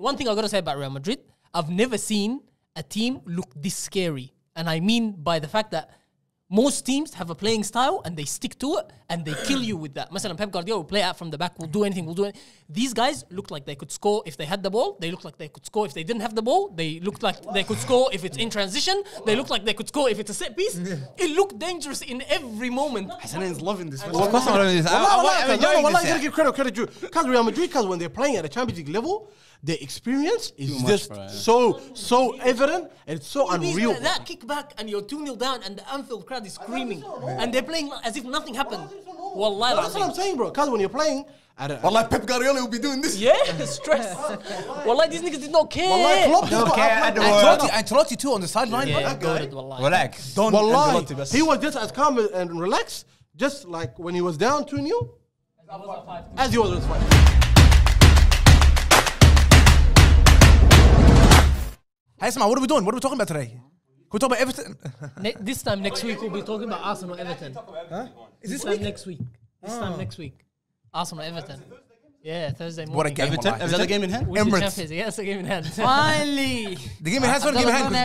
one thing I gotta say about Real Madrid, I've never seen a team look this scary, and I mean by the fact that most teams have a playing style and they stick to it and they kill you with that. مثلا Pep Guardiola will play out from the back, will do anything, will do it. These guys looked like they could score if they had the ball. They looked like they could score if they didn't have the ball. They looked like they could score if it's in transition. They looked like they could score if it's a set piece. It looked dangerous in every moment. Hassan's loving this. Of course I'm loving this. I gotta give credit due. Because Real Madrid, because when they're playing at a Champions League level, their experience is just so evident and it's so unreal. That kick back and you're 2-0 down and the Anfield crowd is screaming and they're playing as if nothing happened. Wallahi, that's what I'm saying, bro. Because when you're playing at a... Wallahi, Pep Guardiola will be doing this. Yeah, stress. Wallahi, these niggas did not care. Wallahi, Klopp did not care. Ancelotti too on the sideline. Yeah, Relax. Wallahi, he was just as calm and relaxed, just like when he was down 2-0. As he was with 5. Hey, Isma, what are we doing? What are we talking about today? Can we talk about Everton? This time next week we'll be talking about Arsenal Everton. Huh? Is this time next week? This time next week. Arsenal Everton. Yeah, Thursday morning. What a game! Everton? Is that the game in hand? Emirates. Yeah, it's a game in hand. Finally! The game in hand is not a game in hand.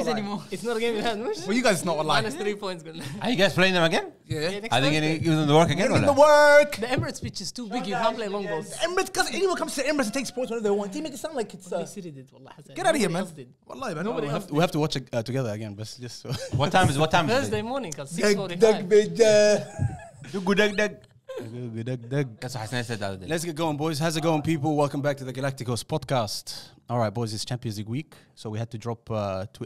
Anymore. It's not a game in hand. Well, you guys not alive. Minus 3 points. Are you guys playing them again? Yeah. Are they going to give them the work again? The work. The Emirates pitch is too big. You can't play long balls. Emirates, because anyone comes to Emirates and takes points whenever they want. They make it sound like it's. City did. Wallah, Get out of here, man. Wallahi, man. We have to watch it together again, but just so. What time is Thursday morning, because 6:45. That's what Hassan said the other day. Let's get going, boys. How's it going, people? Welcome back to the Galacticoz podcast. All right, boys, it's Champions League week, so we had to drop 2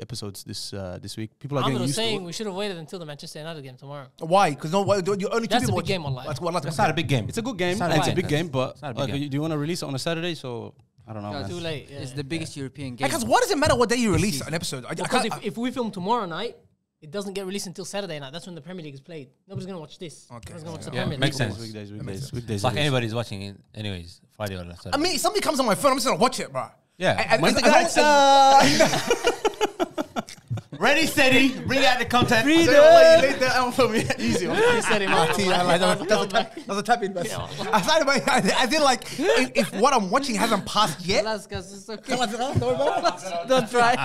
episodes this week. People are getting used to it. we should have waited until the Manchester United game tomorrow. Why? Because you only 2 That's people. That's a big game, wallahi. That's not a big game. It's a good game. It's a big game, but do you want to release it on a Saturday? So I don't know. Man. Too late. Yeah. It's the biggest European game. Because what does it matter what day you release an episode? Because if we film tomorrow night, it doesn't get released until Saturday night. That's when the Premier League is played. Nobody's going to watch this. Okay. Nobody's going to watch the Yeah, Premier League. makes sense. Weekdays. Like anybody's watching it anyways, Friday or Saturday. I mean, if somebody comes on my phone, I'm just going to watch it, bro. Yeah. Ready, steady, bring out the content. You laid that out for me. Easy. You said it, man. That's a tapping best. I feel like if what I'm watching hasn't passed yet. It's okay. Don't try.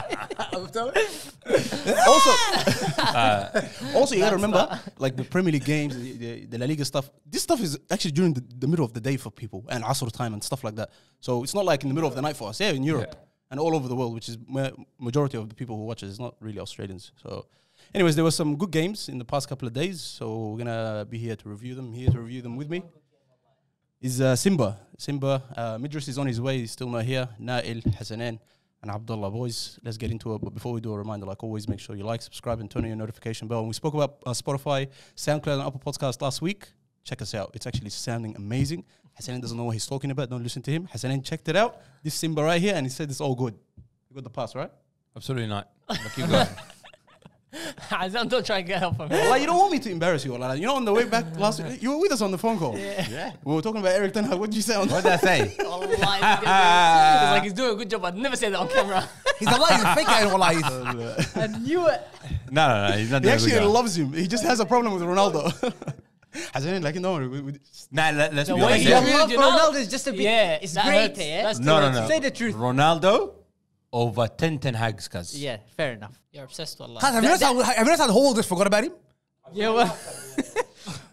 Also, you gotta remember, like the Premier League games, the La Liga stuff. This stuff is actually during the middle of the day for people and Asr time and stuff like that. So it's not like in the middle of the night for us. Yeah, in Europe and all over the world, which is majority of the people who watch it is not really Australians. So, anyways, there were some good games in the past couple of days. So we're gonna be here to review them. Here to review them with me is Simba. Midris is on his way. He's still not here. Nail, Hassanin, and Abdullah. Boys, let's get into it. But before we do, a reminder, like always, make sure you like, subscribe, and turn on your notification bell. And we spoke about Spotify, SoundCloud, and Apple Podcast last week. Check us out. It's actually sounding amazing. Hassanin doesn't know what he's talking about. Don't listen to him. Hassanin checked it out. This Simba right here, and he said it's all good. You got the pass, right? Absolutely not. But keep going. Don't try and get help from me. Like, you don't want me to embarrass you. Like, you know, on the way back last week, you were with us on the phone call. Yeah. We were talking about Erik Ten Hag. What did you say on What did I say? It's like he's doing a good job. I'd never say that on camera. He's a liar. He's a fake guy. I knew it. No. He's not He doing a actually good job. loves him. He just has a problem with Ronaldo. Hasn't like, no, Nah, let's be way honest. he Yeah. treated Ronaldo is just a bit. Yeah, it's that great, hurts. yeah. That's No. Say the truth. Ronaldo over 10 Hags, cuz. Yeah, fair enough. You're obsessed with Allah. Have you noticed how the whole world just forgot about him? Yeah, well,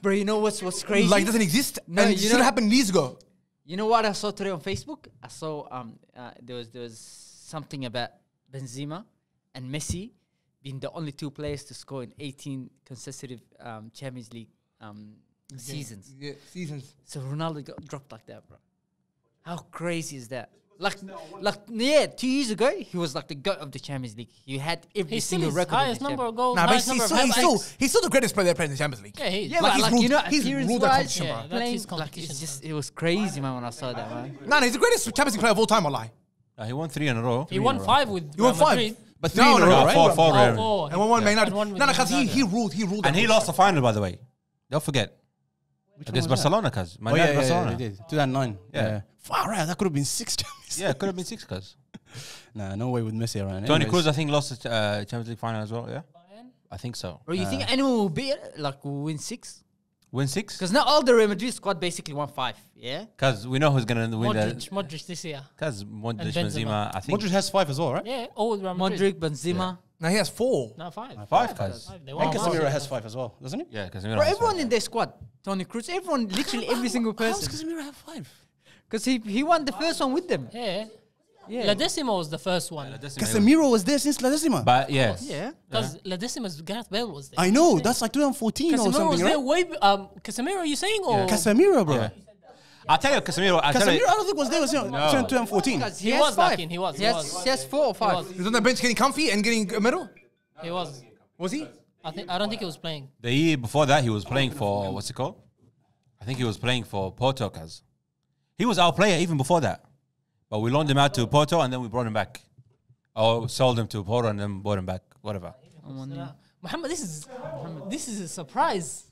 bro, you know what's crazy? Like, it doesn't exist. No, And it you should know- have happened years ago. You know what I saw today on Facebook? I saw there was something about Benzema and Messi being the only 2 players to score in 18 consecutive Champions League seasons. Yeah, seasons. So Ronaldo got dropped like that, bro. How crazy is that? Like 2 years ago, he was like the GOAT of the Champions League. He had every He's still single his record. highest number of goals. Nah, but highest number of hat-tricks. he's still the greatest player that played in the Champions League. Yeah, he is. Yeah, Like, but he's like, ruled- you know, he's ruled that appearance-wise, competition, yeah, bro. that's playing, his like, competition. it's just, it was crazy, man, when I saw that, man. No, he's the greatest Champions League player of all time, I lie. He won 3 in a row. He won 5 with You won Real 5. Madrid. But three in a row, right? 4. Oh, And one Man United. And one with No, because Man he ruled. And he lost the final, by the way. Don't forget. Against Barcelona, cuz. Oh, yeah, Barcelona. he did. 2009. Yeah. Far out. That could have been 6 Champions. Yeah, it could have been 6, cuz. Nah, no way with Messi around. Tony Anyways. Kroos, I think, lost the Champions League final as well, yeah? I think so. Bro, you think anyone will beat it? Like, will win 6? Win 6? Because now all the Real Madrid squad basically won 5. Yeah. Because we know who's going to win Modric this year. Because Modric, And Benzema. Benzema, I think. Modric has 5 as well, right? Yeah, all Real Madrid. Modric, Benzema. Now he has 4. No, 5. 5, cuz. They won And last Casemiro year. has 5 as well, doesn't he? Yeah, because Bro, everyone in their squad. Tony Cruz, everyone, literally every single How does person. Casemiro have 5? Because he won the first one with them. Yeah. Yeah. La Decima was the first one. Casemiro was there since La Decima. But yeah. Yeah. Because La Decima's Gareth Bale was there. I know, that's like 2014 or Casemiro was something, there right? way... Casemiro, are you saying? Or Casemiro, bro. Yeah. I'll tell you, Casemiro. Casemiro, I don't think was there was 2014. Because He has was 5. back in, he was. He has 4 or 5. He was on the bench getting comfy and getting a medal. He was. Was he? I don't think he was playing. The year before that, he was playing for, what's it called? I think he was playing for Porto, cuz. He was our player even before that. But we loaned him out to Porto and then we brought him back. Or sold him to Porto and then brought him back. Whatever. Mohamed, this is a surprise.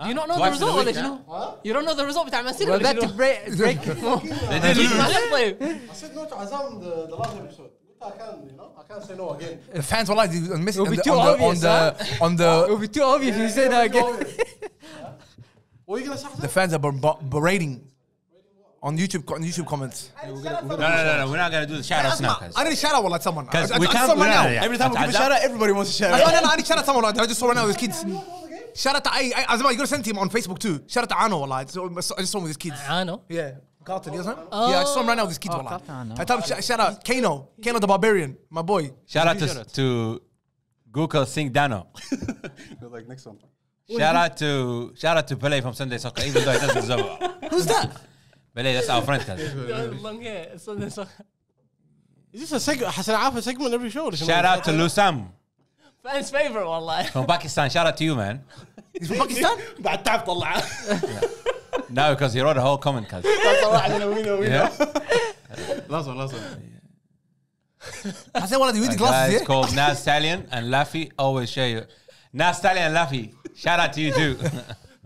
Do you not know Twice the in a result? week, Or you know? You don't know the result بتاع Man City? We're ولا about to شنو؟ break. They did lose. I said no to Azam the last episode. I can't say no again. The fans were like missing It'll be too obvious, It would be too obvious if you say that again. What are you going to say? the fans are berating on YouTube comments. No. We're not going to do the shout-outs now, cuz. I need a shout out like someone. Because I we just can't... saw right now. yeah. Every time we give a shout out, everybody wants to shout I out. need a shout out someone. I just saw right now with kids. Shout out to Azman, you gotta send him on Facebook too. Shout out to Ano, I just saw him with his kids. I know. Yeah. Carlton, you know? Yeah, I just saw him right now with his kids. I tell him shout out Kano the Barbarian, my boy. Shout out to Google Sing Dano. Like next one. Shout out to Pele from Sunday Soccer, even though he doesn't deserve it. Who's that? Pele, that's our friend, cuz. Long hair. Is this a segment? Hassan Alpha segment every show? Shout out to Lusam Fans' favorite, والله. from Pakistan. Shout out to you, man. He's from Pakistan? بعد تعرف طلع. No, because he wrote a whole comment, cuz. Yeah. Last one. I said one of the with the Guys glasses, yeah? called Nas Stallion and Laffy. Always share you. Nas Stallion and Laffy. Shout out to you too.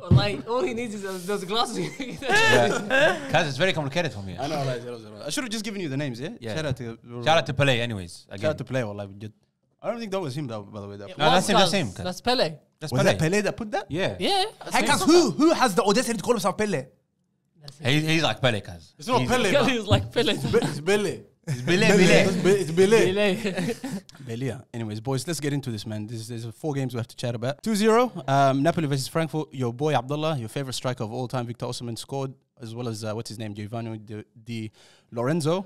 Like, all he needs is those glasses. Cuz it's very complicated for me. I know. I should have just given you the names, yeah? Yeah. Shout out to Pele, anyways. Again. Shout out to Play, wallah. I don't think that was him, though, by the way. No, that's him. That's Pele. That's Was Pele. that Pele that put that? Yeah. Yeah. Hey, cuz who has the audacity to call himself Pele? He's like Pele, cuz. It's not Pele, He was like Pele. It's Billy. It's Pele. It's Billy. Pele. Billy, yeah. Anyways, boys, let's get into this, man. There's 4 games we have to chat about. 2-0, Napoli versus Frankfurt. Your boy Abdullah, your favorite striker of all time, Victor Osimhen, scored, as well as, what's his name, Giovanni Di Lorenzo.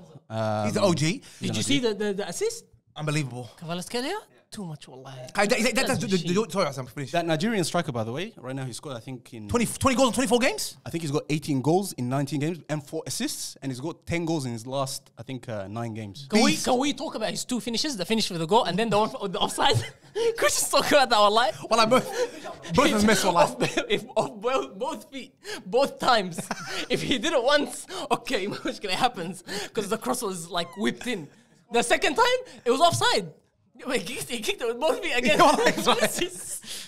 He's the OG. Did you see the assist? Unbelievable. Kvaratskhelia? Too much, wallahi. That's sorry, I'm finished. That Nigerian striker, by the way, right now he scored, I think, in 20 goals in 24 games? I think he's got 18 goals in 19 games and 4 assists, and he's got 10 goals in his last, I think, 9 games. Can we talk about his 2 finishes? The finish with the goal and then the one for the offside? Could you just talk about that, wallahi? Well, both of them missed for life. If both feet, both times. If he did it once, okay, mushkila happens because the cross was like whipped in. The second time, it was offside. He kicked it with both feet again.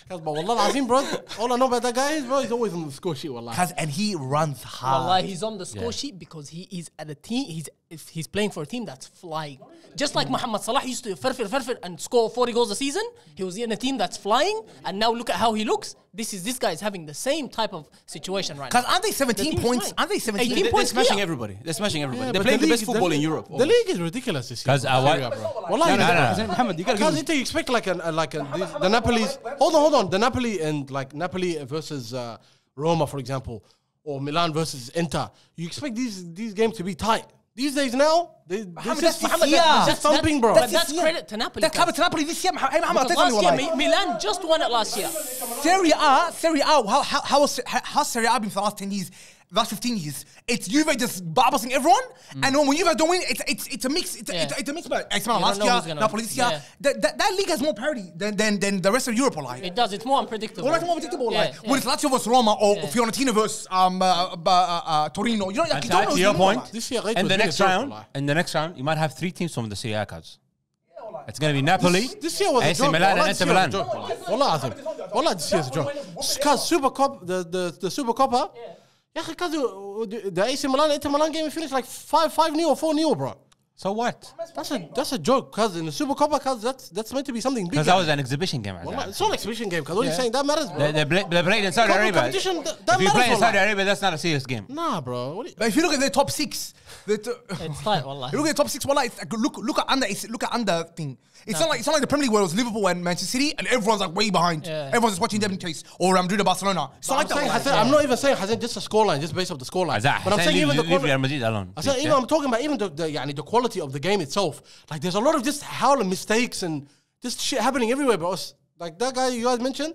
But wallah al-azim, bro, all I know about that guy is, bro, he's always on the score sheet, wallah. And he runs hard. Wallahi, he's on the score sheet because he is at a team. He's playing for a team that's flying. Just like Mohamed Salah used to farfir and score 40 goals a season. He was in a team that's flying, and now look at how he looks. This guy is having the same type of situation right now. Because aren't they 17 points? Aren't they 17 18 They're points? smashing Yeah. everybody. They're smashing everybody. Yeah, They're but playing the league- best football in Europe. The league is ridiculous this year. Because I Syria, wa- bro. Wallah, No. Mohamed, you gotta Because give me... you expect the Napoli's. Hold on. The Napoli and like Napoli versus Roma, for example, or Milan versus Inter. You expect these games to be tight. These days now, this is thumping, bro. But that's credit to Napoli. That's credit to Napoli this year. Hey, Mohamed, Because last year, Milan just won it last year. Serie A, how Serie A been for the last 10 years, last 15 years? It's Juve just barbassing everyone, and when Juve don't win, it's a mix. It's a mix. But it's last know who's year, gonna- Napoli this year. yeah. That league has more parity than the rest of Europe. Like. It does. It's more unpredictable. Well, that's more predictable. Yeah, Like yeah. when it's Lazio versus Roma or Fiorentina versus Torino. You know, like, you don't know to who's your gonna win, point, like. This year, in the next round, you might have 3 teams from the Serie A cards. It's going to be Napoli, This year was a AC joke. Milan, and Wallah, Inter this year was a Milan. joke, Wallah, Azim. Wallah, this year is a joke. Because Super Cup, the Super Cup, yeah, because the AC Milan, Inter Milan game finished like 5-0 or 4-0, bro. So what? That's a joke, cuz in the Super Copa, cuz that's meant to be something big. Because that was an exhibition game. Wallah, it's not an exhibition game, cuz what are you saying? That matters, bro. They played in Saudi Copa Arabia. competition, that If you matters, play in wallah. Saudi Arabia, that's not a serious game. Nah, bro. What But if you look at the top 6, It's tight, wallah. you look at the top 6. Wallah, it's like, look at under thing. It's not like the Premier League where it was Liverpool and Manchester City and everyone's like way behind. Yeah. Everyone's just watching them chase or Real Madrid or Barcelona. It's not like that. wallah. I'm not even saying Hassan just a scoreline, just based off the scoreline. But I'm saying even the leave quality. Real Madrid alone. I said, even I'm talking about even the quality of the game itself. Like, there's a lot of just howling mistakes and just shit happening everywhere, bro. Like that guy you guys mentioned,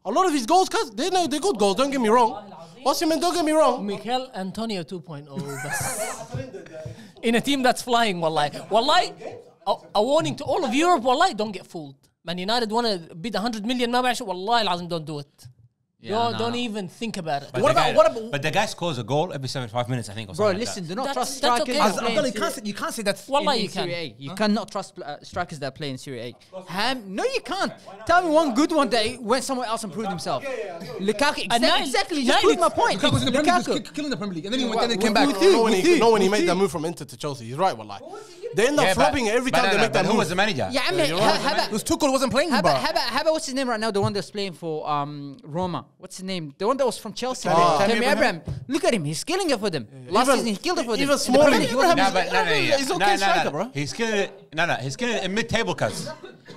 a lot of his goals, cuz they're good goals. Don't get me wrong. Osimhen, don't get me wrong. Mikel Antonio 2.0. بس. In a team that's flying, wallahi. Wallahi, a warning to all of Europe, wallahi, don't get fooled. Man United want to bid 100 million, ما بعرف شو, wallahi العظيم, don't do it. Don't even think about it. But the guy scores a goal every 75 minutes, I think. Or Bro, something listen, like do not That's- trust that's strikers. okay. that As- play in Abdullah, Serie A. you can't say that's. Wallah, in you can. Serie A. You cannot trust strikers that play in Serie A. No, you can't. Tell me one good one that went somewhere else and proved himself. Lukaku, exactly. Just proved my point. Lukaku was in the Premier League, Lukaku. killing the Premier League, and then he went. Then he came back. No, when he made that move from Inter to Chelsea, he's right, wallah. They end up flopping every time they make that move. Who was the manager? Yeah, I mean, It was Tuchel wasn't playing, how bro. about what's his name right now? The one that's playing for Roma. What's his name? The one that was from Chelsea. Tammy Tammy Abraham. Look at him. He's killing it for them. Last season, he killed it for them. even In the Smalling. Premier League, he wasn't- No, but He's okay striker, bro. He's killing it. He's killing it in mid-table, cuz.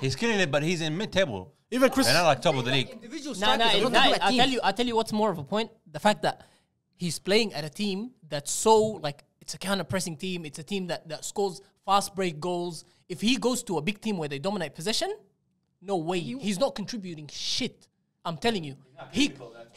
He's killing it, but he's in mid-table. Even Chris. They're not like top of the league. Individual Nah, strikers, they're not like teams. I'll tell you what's more of a point. The fact that he's playing at a team that's so, like, it's a counter-pressing team. It's a team that scores fast break goals. If he goes to a big team where they dominate possession, no way. He's not contributing shit. I'm telling you. He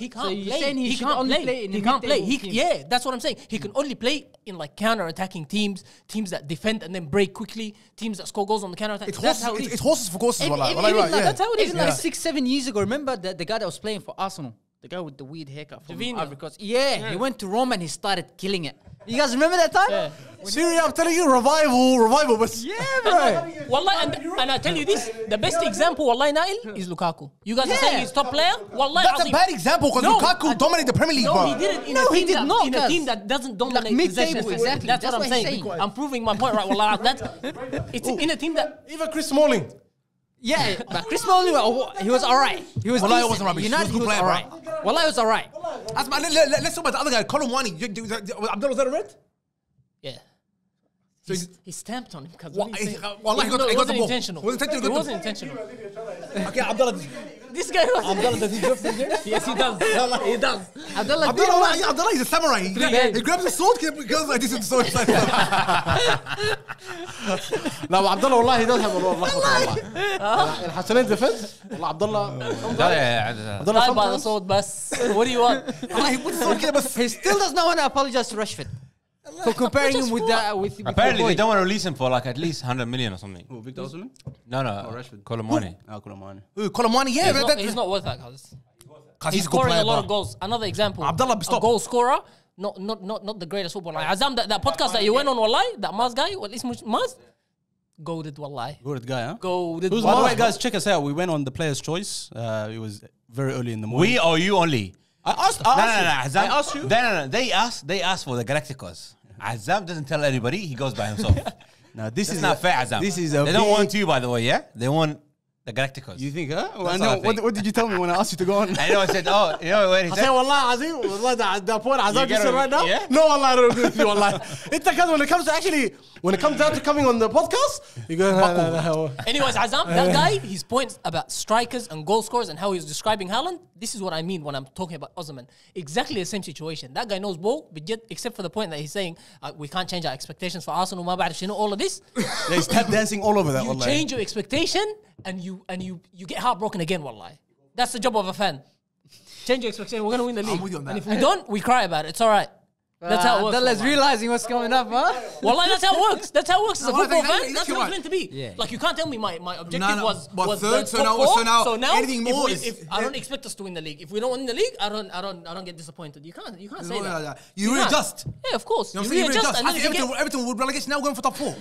can't you're play. saying he should can't only play. play in He a can't play. mid-table team? Yeah, that's what I'm saying. He can only play in like counter-attacking teams that defend and then break quickly, teams that score goals on the counter-attack. That's how it is. It's horses for courses, wallah. Even Wallah, like, right, yeah. that's how it is. Even like 6-7 years ago, remember the guy that was playing for Arsenal? The guy with the weird haircut from Davino. Ivory Coast. Yeah, he went to Rome and he started killing it. You guys remember that time? Yeah. Syria, I'm telling you, revival. But Yeah, bro. Wallah, and I tell you this, the best example, wallahi, Nail, is Lukaku. You guys are saying he's top player? Wallahi, That's a azim. bad example because No, Lukaku dominated the Premier League, No, bro. he did it in No, a he team did that, not, in a cuz. team that doesn't dominate mid-table, possession. exactly. That's That's what I'm what he's saying. saying. I'm proving my point, right? Wallah, it's in a team that. even Chris Smalling. Yeah, but Chris Smalling, he was alright. He was Wallah, he decent. wasn't rubbish. United, He was a good he was player, bro. alright. Wallah, he was alright. Let's talk about the other guy, Colin Wani. Abdullah, was that a red? Yeah. So He stamped on him because Wallah, he got it the wasn't ball. intentional. It wasn't intentional. It wasn't intentional. Okay, Abdullah. This guy was. Abdullah, does he drift from here? Yes, he does. He does. Abdullah, Abdullah, he's a samurai. He grabs a sword, he goes like this with the sword. No, Abdullah, wallah, he does have a lot of luck. In Hassan's defense, wallah, Abdullah Die by the sometimes. sword, bus. What do you want? He put the sword here, but he still does not want to apologize to Rashford for comparing him with Apparently, your they boy. don't want to release him for like at least 100 million or something. Who, Victor Osimhen? No, Rashford. Colomani. Colin Wani, yeah, He's not worth that, cuz. Because He's he's a good scoring player, a lot bro. of goals. Another example. Abdullah, a stop. goal scorer. Not the greatest footballer. Like Azam, that podcast that you went on, wallahi, that Maz guy, what is Maz? Goated, wallahi. Good guy, huh? Goated. By the wallahi. way, guys, check us out. We went on the player's choice. It was very early in the morning. We or you only? I asked No, you. I asked you. No. They asked for the Galacticoz. Azam doesn't tell anybody. He goes by himself. Now, this It's is not fair, Azam. This is a They don't big- want you, by the way, yeah? They want the Galacticoz. You think, huh? Well, I That's what I know. think. What did you tell me when I asked you to go on? I know, I said, oh, you know what he I said? say, wallah, Azim, wallah, the point Azam You just get said him, right now. yeah? No, wallah, I don't agree with you, wallah. It's because when it comes down to coming on the podcast, you go, no. Anyways, Azam, that guy, his points about strikers and goal scorers and how he's describing Haaland, this is what I mean when I'm talking about Osimhen. Exactly the same situation. That guy knows ball, but yet, except for the point that he's saying, we can't change our expectations for Arsenal, ma ba'rif shinu, all of this. He's tap dancing all over that. You wallahi. change your expectation and you get heartbroken again, wallahi. That's the job of a fan. Change your expectation. We're going to win the league. with you on that. And if we don't, we cry about it. It's all right. That's how it works. Abdullah's wallahi. realizing what's coming up, huh? Wallahi, that's how it works. That's how it works as a No, football that's fan. That's exactly what it's right. meant to be. Yeah. Like, you can't tell me my objective No, was third, the so top now- four. so now anything more is- if I don't expect us to win the league. If we don't win the league, I don't get disappointed. You can't say that. You can't. readjust. Yeah, of course. You know You what I'm saying? readjust and then if you Everton would relegate, now going for top 4.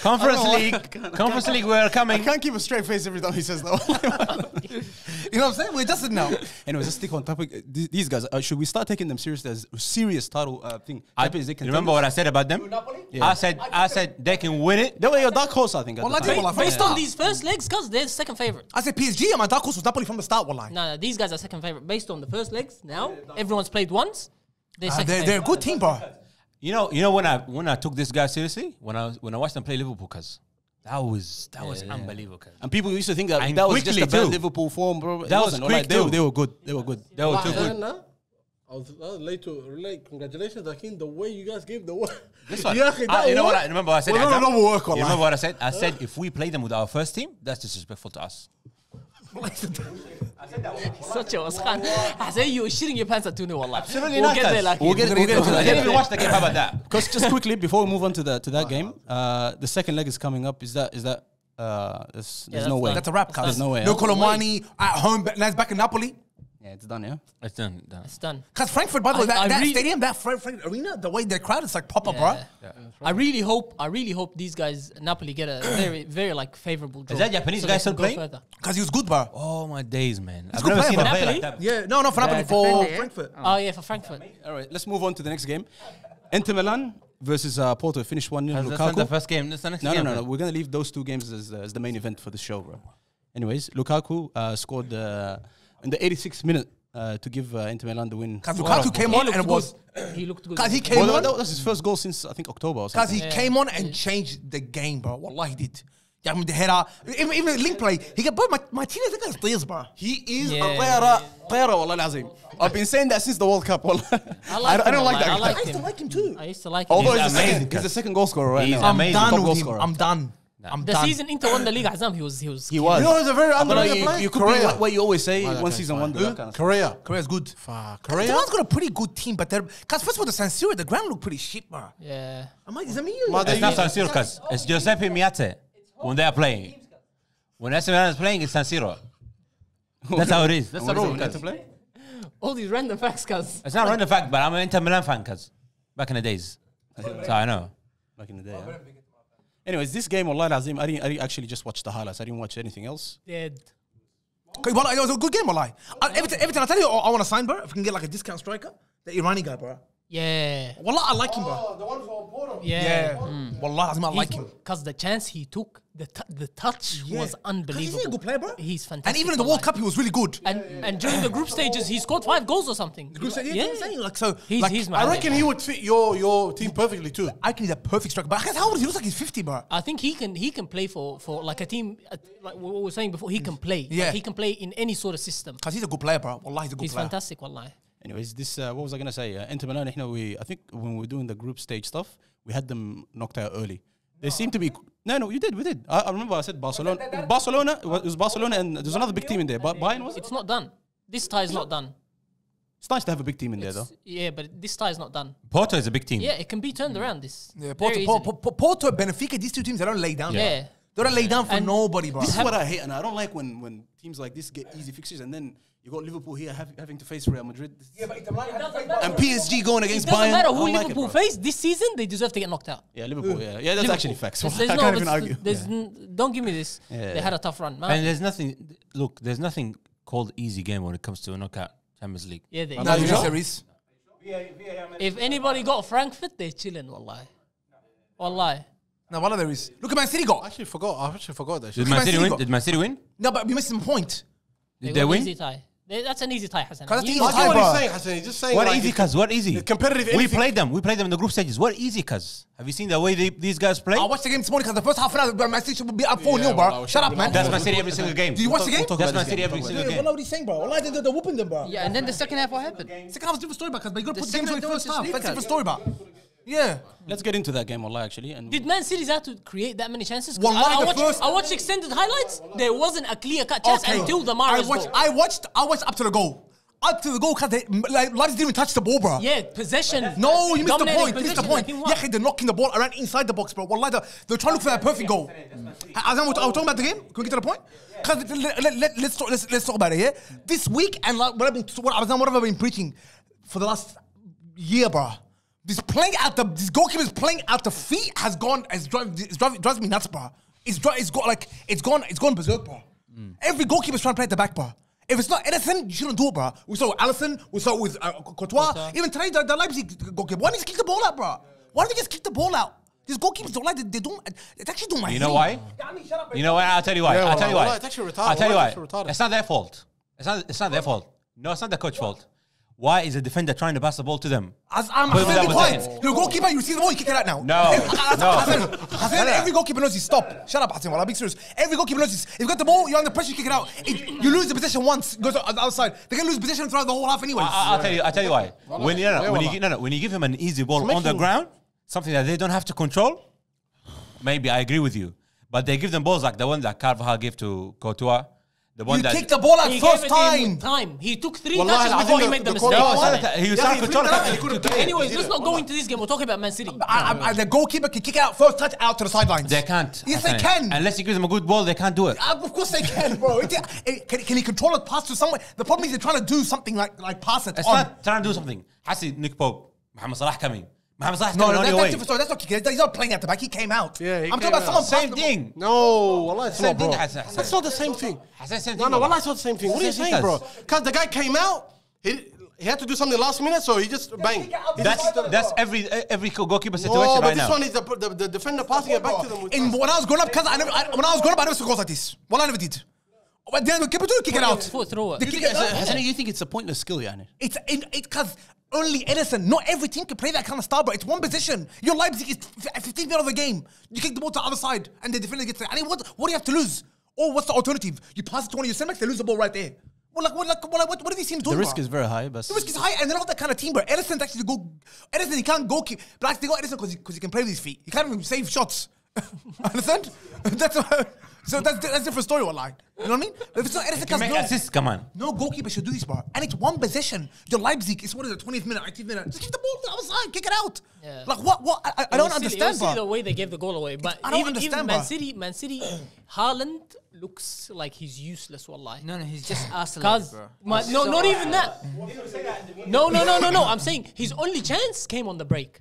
Conference I League. Conference League, we're I coming. can't keep a straight face every time he says that. You know what I'm saying? We're just now. Anyways, let's stick on topic. These guys, should we start taking them serious as serious title thing? They can Remember what I said about them? Yeah. I said they can win it. They were your dark horse, I think. At Well, the I time. think- well, Based on these first legs, cuz they're second favorite. I said PSG and my dark horse was Napoli from the start, wallahi. No, these guys are second favorite. Based on the first legs, now everyone's played once. They're second They're a favorite. good team, bro. You know when I took this guy seriously when I watched them play Liverpool, cuz that was unbelievable. Cuz. And people used to think that And that was just quickly a bad too. Liverpool form, bro. It That was wasn't. quick Like, they too. were good. They were good. They were too good. I was late to relate. Congratulations, Akin. The way you guys gave the work. This one. Yeah, that You know work? what? Remember what I said? Well, Adam? no work, You wallahi. remember what I said? I said if we play them with our first team, that's disrespectful to us. Such a waskhan. I say you were shitting your pants at 2-0, wallah. Absolutely We'll not, get cuz. there, like We'll get to I that. didn't even watch the game. How about that? Because just quickly before we move on to that game, the second leg is coming up. Is that? There's that's no way. done. That's a wrap, cuz. There's no way. No huh? Colomani at home, but now it's back in Napoli. Yeah, it's done. Yeah. It's done. It's done. Because Frankfurt, by the way, I that really- stadium, that Frankfurt arena, the way they're crowded, it's like proper, Yeah. bro. I really hope these guys, Napoli, get a very, very like favorable draw. Is that Japanese so guy they still can go playing? further. Because he was good, bro. Oh my days, man! I've good never player, seen him bro. play Napoli? like that. Yeah, no, for Napoli, for defender, yeah? Frankfurt. Oh yeah, for Frankfurt. All right, let's move on to the next game. Inter Milan versus Porto. Finished 1-0. That's not Lukaku. the first game. That's the next No. game. We're gonna leave those two games as the main event for the show, bro. Anyways, Lukaku scored in the 86th minute to give Inter Milan the win. Because Lukaku came on and was. He looked good. Because he came Well, on. that was his first goal since I think October or Because something. he came on and changed the game, bro. Wallah, he did. Yeah, I mean, the header, even the link play. He got, bro, my team, I think that's players, bro. He is Yeah. a player, wallah al-azim. I've been saying that since the World Cup. Wallah. I don't like that. I guy. like I used to him. like him too. I used to like him. Although He's he's amazing, the second goal scorer right He's now. I'm amazing. done Top goal with him. scorer. I'm done. I'm The done. season Inter won the league, Azam, he was. He was. You know, he's a very But underrated player. you could be what you always say, one season wonder. that kind of stuff. Korea. Korea's good. Korea? Milan's got a pretty good team, but they're... Because first of all, the San Siro, the ground looked pretty shit, bro. Yeah. Is that me? It's not San Siro, cuz. It's Giuseppe Meazza when they are playing. When AC Milan is playing, it's San Siro. That's how it is. That's the What is it, rule, we need cuz. to play? All these random facts, cuz. It's not random fact, but I'm an Inter Milan fan, cuz. Back in the days. So I know. Back in the day. Huh? Anyways, this game, wallah al-azim, I didn't actually just watch the highlights. I didn't watch anything else. Dead. It was a good game, wallah. Every time I tell you, I want to sign, bro. If we can get like a discount striker, the Irani guy, bro. Yeah. Wallah, I like him, bro. The one from Porto. Yeah. Wallah, I like him. Because the chance he took, the touch was unbelievable. He's a good player, bro. He's fantastic. And even in the World Cup, he was really good. And during the group stages, he scored 5 goals or something. Yeah, I'm saying, like, so... He's like, mad. I reckon he would fit your team perfectly too. I can he's a perfect striker. But how old is he? He looks like he's 50, bro. I think he can play for like a team, like what we were saying before, he can play. Yeah. Like he can play in any sort of system. Because he's a good player, bro. Wallah, he's a good He's player. fantastic, wallahi. Anyways, this what was I gonna say? Inter Milan, I think when we were doing the group stage stuff, we had them knocked out early. They seem to be. No, we did. I remember I said Barcelona. It was Barcelona, and there's another big team in there. But Bayern was it? It's not done. This tie is not done. It's nice to have a big team in there, though. Yeah, but this tie is not done. Porto is a big team. Yeah, it can be turned around. This. Yeah, very Porto, easily. Benfica, these two teams, they don't lay down. Yeah. They don't lay down for And nobody, bro. This is what I hate, and I don't like when teams like this get easy fixtures, and then you got Liverpool here having to face Real Madrid, and PSG going It against doesn't Bayern. matter I who don't like it, Liverpool bro. face this season. They deserve to get knocked out. Yeah, Liverpool. Yeah, that's Liverpool. actually facts. There's I no, can't even argue. Don't give me this. Yeah. They had a tough run. Man. And there's nothing. Look, there's nothing called easy game when it comes to a knockout Champions League. Yeah, they. No, you you sure? series. If anybody got Frankfurt, they're chilling. Wallahi. Wallahi. No, one of there is. Look at Man City got. I actually forgot that shit. Did Man City City win? got- Did Man City win? No, but we missed some point. Did got they an win? Easy tie. That's an easy tie, Hassan. Cause that's You- the I easy get what bro. he's saying, Hassan. He's just saying What like easy, cuz? What easy? competitive We anything. played them. We played them in the group stages. What easy, cuz? Have you seen the way these guys play? I watched the game this morning because the first half an hour, Man City should be up 4-0, Yeah, bro. well, Shut up, man. That's Man City every single game. Do you watch the game? That's Man City every single Yeah, game. what are you saying, bro? Wallahi, they're whooping them, bro. Yeah, and then the second half, what happened? Second half is a different story, because they got to The put the games on second the half first was half. just That's a league, different story, bro. Yeah. Let's get into that game, Allah, actually. And Did Man City's have to create that many chances? 'Cause Wallahi, the first- I watched extended highlights. There wasn't a clear-cut chance until the Mahrez goal. I watched up to the goal. Up to the goal, because like, lads didn't even touch the ball, bro. Yeah, possession. No, you missed the dominating point. You missed the possession, point. like in what? Yeah, they're knocking the ball around inside the box, bro. Wallahi, they're trying to look for that perfect goal. As I was talking about the game, can we get to the point? Because let's talk about it, yeah? This week, and like what have I been preaching for the last year, bro. This goalkeeper's playing at the feet drives me nuts, bro. It's gone berserk, bro. Every goalkeeper's trying to play at the back, bro. If it's not Edison, you shouldn't do it, bro. We saw with Alisson, we saw with Courtois. Even today, the Leipzig goalkeeper. Why did he kick the ball out, bro? Why did they just kick the ball out? These goalkeepers don't like it. They don't. It's actually doing my head. You know why? You know why? I'll tell you why. I'll tell you why. It's actually retarded. I'll tell you why. Retarded. It's not their fault. It's not their fault. No, it's not the coach's fault. Why is the defender trying to pass the ball to them? I'm very quiet. You're a goalkeeper, you see the ball, you kick it out now. No. Every goalkeeper knows you stop. Shut up, Hassan. I'll be serious. Every goalkeeper knows if you got the ball, you're under pressure, you kick it out. You lose the possession once, goes to the outside. They're gonna lose possession throughout the whole half anyways. I'll tell you why. When you give him an easy ball on the ground, something that they don't have to control, maybe I agree with you. But they give them balls like the one that Carvajal gave to Courtois. The one you kicked the ball out first time. He took 3 touches before he made the mistake. He was trying to control it. Anyways, let's not go into this game. We're talking about Man City. The goalkeeper can kick it out first touch out to the sidelines. They can't. Yes, they can. Unless you give them a good ball, they can't do it. Of course they can, bro. Can he control it, pass to someone? The problem is they're trying to do something like pass it. It's not trying to do something. Hassi, Nick Pope, Mohamed Salah coming. Mohamed Salah's No, coming on your way. that's not kicking. He's not playing at the back. He came out. Yeah, I'm talking about someone. Same thing. No, wallah, it's Same not, bro. thing, Hassan. That's not the same thing. Hassan, same No, thing, wallah, it's not the same thing. What are you Same thing, saying, bro? Because the guy came out, he had to do something last minute, so he just bang. That's every goalkeeper situation No, but right this now. one is the defender passing it back to them. When I was growing up, I never saw goals like this. Well, I never did. But then the keeper do kick it out. Throw it. They kick it out. Hassan, you think it's a pointless skill, yani? It's because only Edison. Not every team can play that kind of style, but it's one position. Your Leipzig is 15 minutes of the game. You kick the ball to the other side, and the defender gets there. I mean, what do you have to lose? Or what's the alternative? You pass it to one of your centre backs, they lose the ball right there. What do these teams do? The risk is very high, but the risk is high, and they're not that kind of team. But Edison's actually Edison, he can't go keep. But actually, they got Edison because he can play with his feet. He can't even save shots. Understand? So that's a different story, wallah. You know what I mean? If it's not Edison, Make assists, come on. no goalkeeper should do this, bro. And it's one possession. Your Leipzig is what is it, 20th minute, 18th minute. Just kick the ball to the outside, kick it out. Yeah. Like what? I don't understand, bro. bro. The way they gave the goal away, but I don't even understand, Man bro. City, Haaland looks like he's useless, wallahi. No, he's just isolated, Cause bro. not even that. No. I'm saying his only chance came on the break.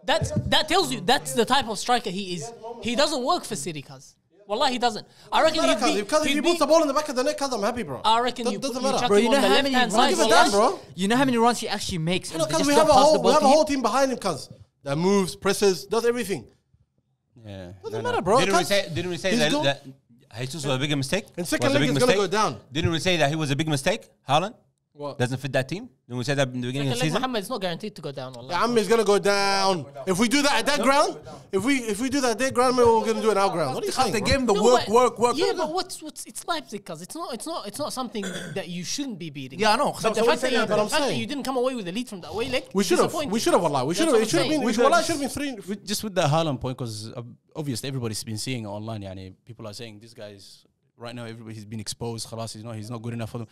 That tells you that's the type of striker he is. He doesn't work for City, cuz. Wallahi, he doesn't. I reckon Because if he puts the ball in the back of the net, cuz I'm happy, bro. I reckon That you doesn't chuck matter. Bro, you him know on the how many left-hand runs side. Give it down, bro. You know how many runs he actually makes? And they Because just we don't have pass the ball to a whole him? team behind him, cuz that moves, presses, does everything. yeah, Doesn't matter, bro. Didn't we cuz say he's good. that Jesus was a bigger mistake? And second Was a leg big is gonna mistake? go down. Didn't we say that he was a big mistake? Haaland What? doesn't fit that team. Didn't we say that in the beginning of the season? Mohamed is not guaranteed to go down. Wallahi. Am is gonna go down. If we do that at that ground, if we do that at that ground, maybe we're gonna do it at our ground. What are you Because saying? they bro? gave him the but- work. Yeah, but what's it's Leipzig, cuz it's not something that you shouldn't be beating. Yeah, I know. But the fact that saying. you didn't come away with the lead from the away leg, We should have. disappointing. We should have. Allah. We should have. That's It should have what I'm been. saying. Wallah, it should have been three. Just with that Haaland point, because obviously everybody's been seeing it online. Yani, people are saying this guy's right now. Everybody's been exposed. Khalas, he's not good enough for them.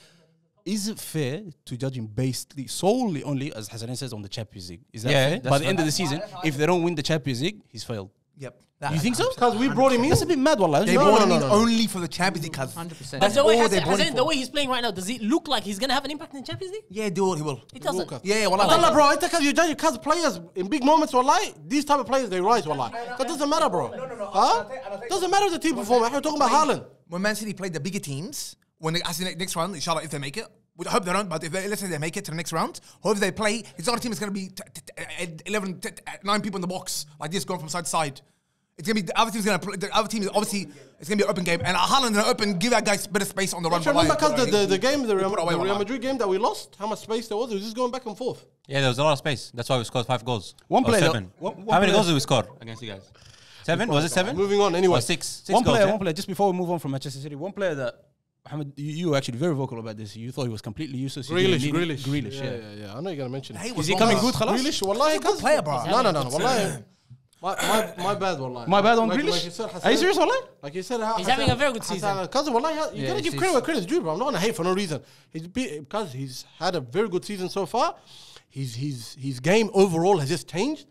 Is it fair to judge him based solely only, as Hassan says, on the Champions League? Is that Yeah, fair? that's By the end fair. of the season, if they don't win the Champions League, he's failed. Yep. You think so? Because we brought him in. That's a bit mad, wallah. They No, brought no, him no, in no, no. only for the Champions League, cuz. 100%. But the way, all they brought him Hassan, for. the way he's playing right now, does it look like he's gonna have an impact in the Champions League? Yeah, he will. It doesn't. Yeah, Allah, bro, it's because you judge because players in big moments, wallah, these type of players, they rise, wallah. That doesn't matter, bro. Huh? Doesn't matter if the team perform. We're talking about Haaland. When Man City played the bigger teams, when they actually next round, inshallah, if they make it, I hope they don't, but let's say they make it to the next round, whoever they play, his other team is going to be 9 people in the box, like this, going from side to side. It's going to be, the other team's going to play, the other team is obviously, it's going to be an open game, and Haaland going to open, give that guy better space on the run. Remember because the game, the Real put away, wallah. Madrid game that we lost, how much space there was? It was just going back and forth. Yeah, there was a lot of space. That's why we scored 5 goals. One Or player- 7. one How many player- goals did we score against you guys? 7? Was it 7? Moving on, anyway. Or 6? 6 One goals, player, yeah? one player. Just before we move on from Manchester City, one player that Mohamed, you were actually very vocal about this. You thought he was completely useless. You didn't need him. Grealish. yeah. Yeah. I know you're gonna mention it. Is he coming good, Khalas? Grealish, wallahi, He's a good player, bro. No. Wallahi. My bad, wallahi. My bad on Like Grealish? you said, Are you serious, wallah? Like you said, He's having a very good season. Cousin, wallahi, you gotta give he's- credit where credit's due, bro. I'm not gonna hate for no reason. Because he's had a very good season so far. His game overall has just changed.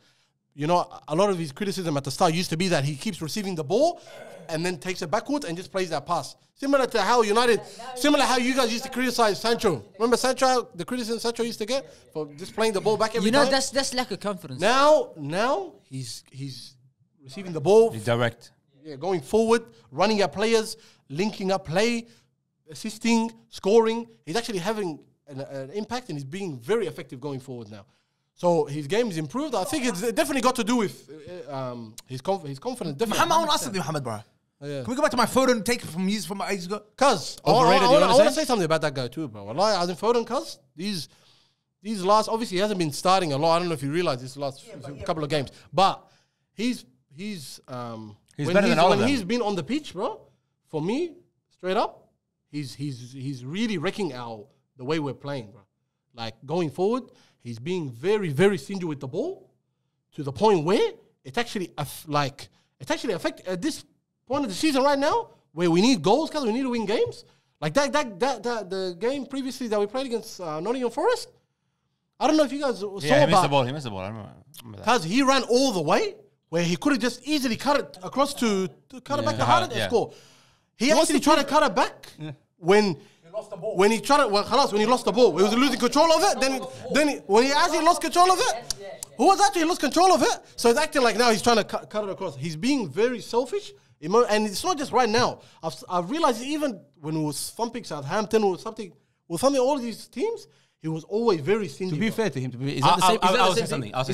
you know, a lot of his criticism at the start used to be that he keeps receiving the ball and then takes it backwards and just plays that pass. Similar to how United, similar how you guys used to criticize Sancho. Remember Sancho, the criticism Sancho used to get for just playing the ball back every time? that's lack of confidence. Now he's receiving the ball, He's direct. going forward, running at players, linking up play, assisting, scoring. He's actually having an impact and he's being very effective going forward now. So his game is improved. I think it's definitely got to do with his confidence. Definitely. Mohamed, I want to ask something, Mohamed, bro. Can we go back to my Foden take from years from my ages ago? Cuz, I want to say something about that guy too, bro. Wallahi, as in Foden, cuz, these last, obviously he hasn't been starting a lot. I don't know if you realize this last couple of games. But he's better than all of them. When he's been on the pitch, bro, for me, straight up, he's really wrecking the way we're playing, bro. Like, going forward, he's being very, very stingy with the ball to the point where it's actually affecting at this point of the season right now where we need goals because we need to win games. Like the game previously that we played against Nottingham Forest. I don't know if you guys saw He missed the ball. I remember that. because he ran all the way where he could have just easily cut it across to cut it back to Haaland and score. He actually tried to cut it back when he tried to, when he lost the ball. He was losing control of it. When he actually lost control of it, who was actually lost control of it? So it's acting like now he's trying to cut it across. He's being very selfish. And it's not just right now. I've realized even when he was thumping Southampton or something, all these teams, he was always very stingy. To be fair to him, is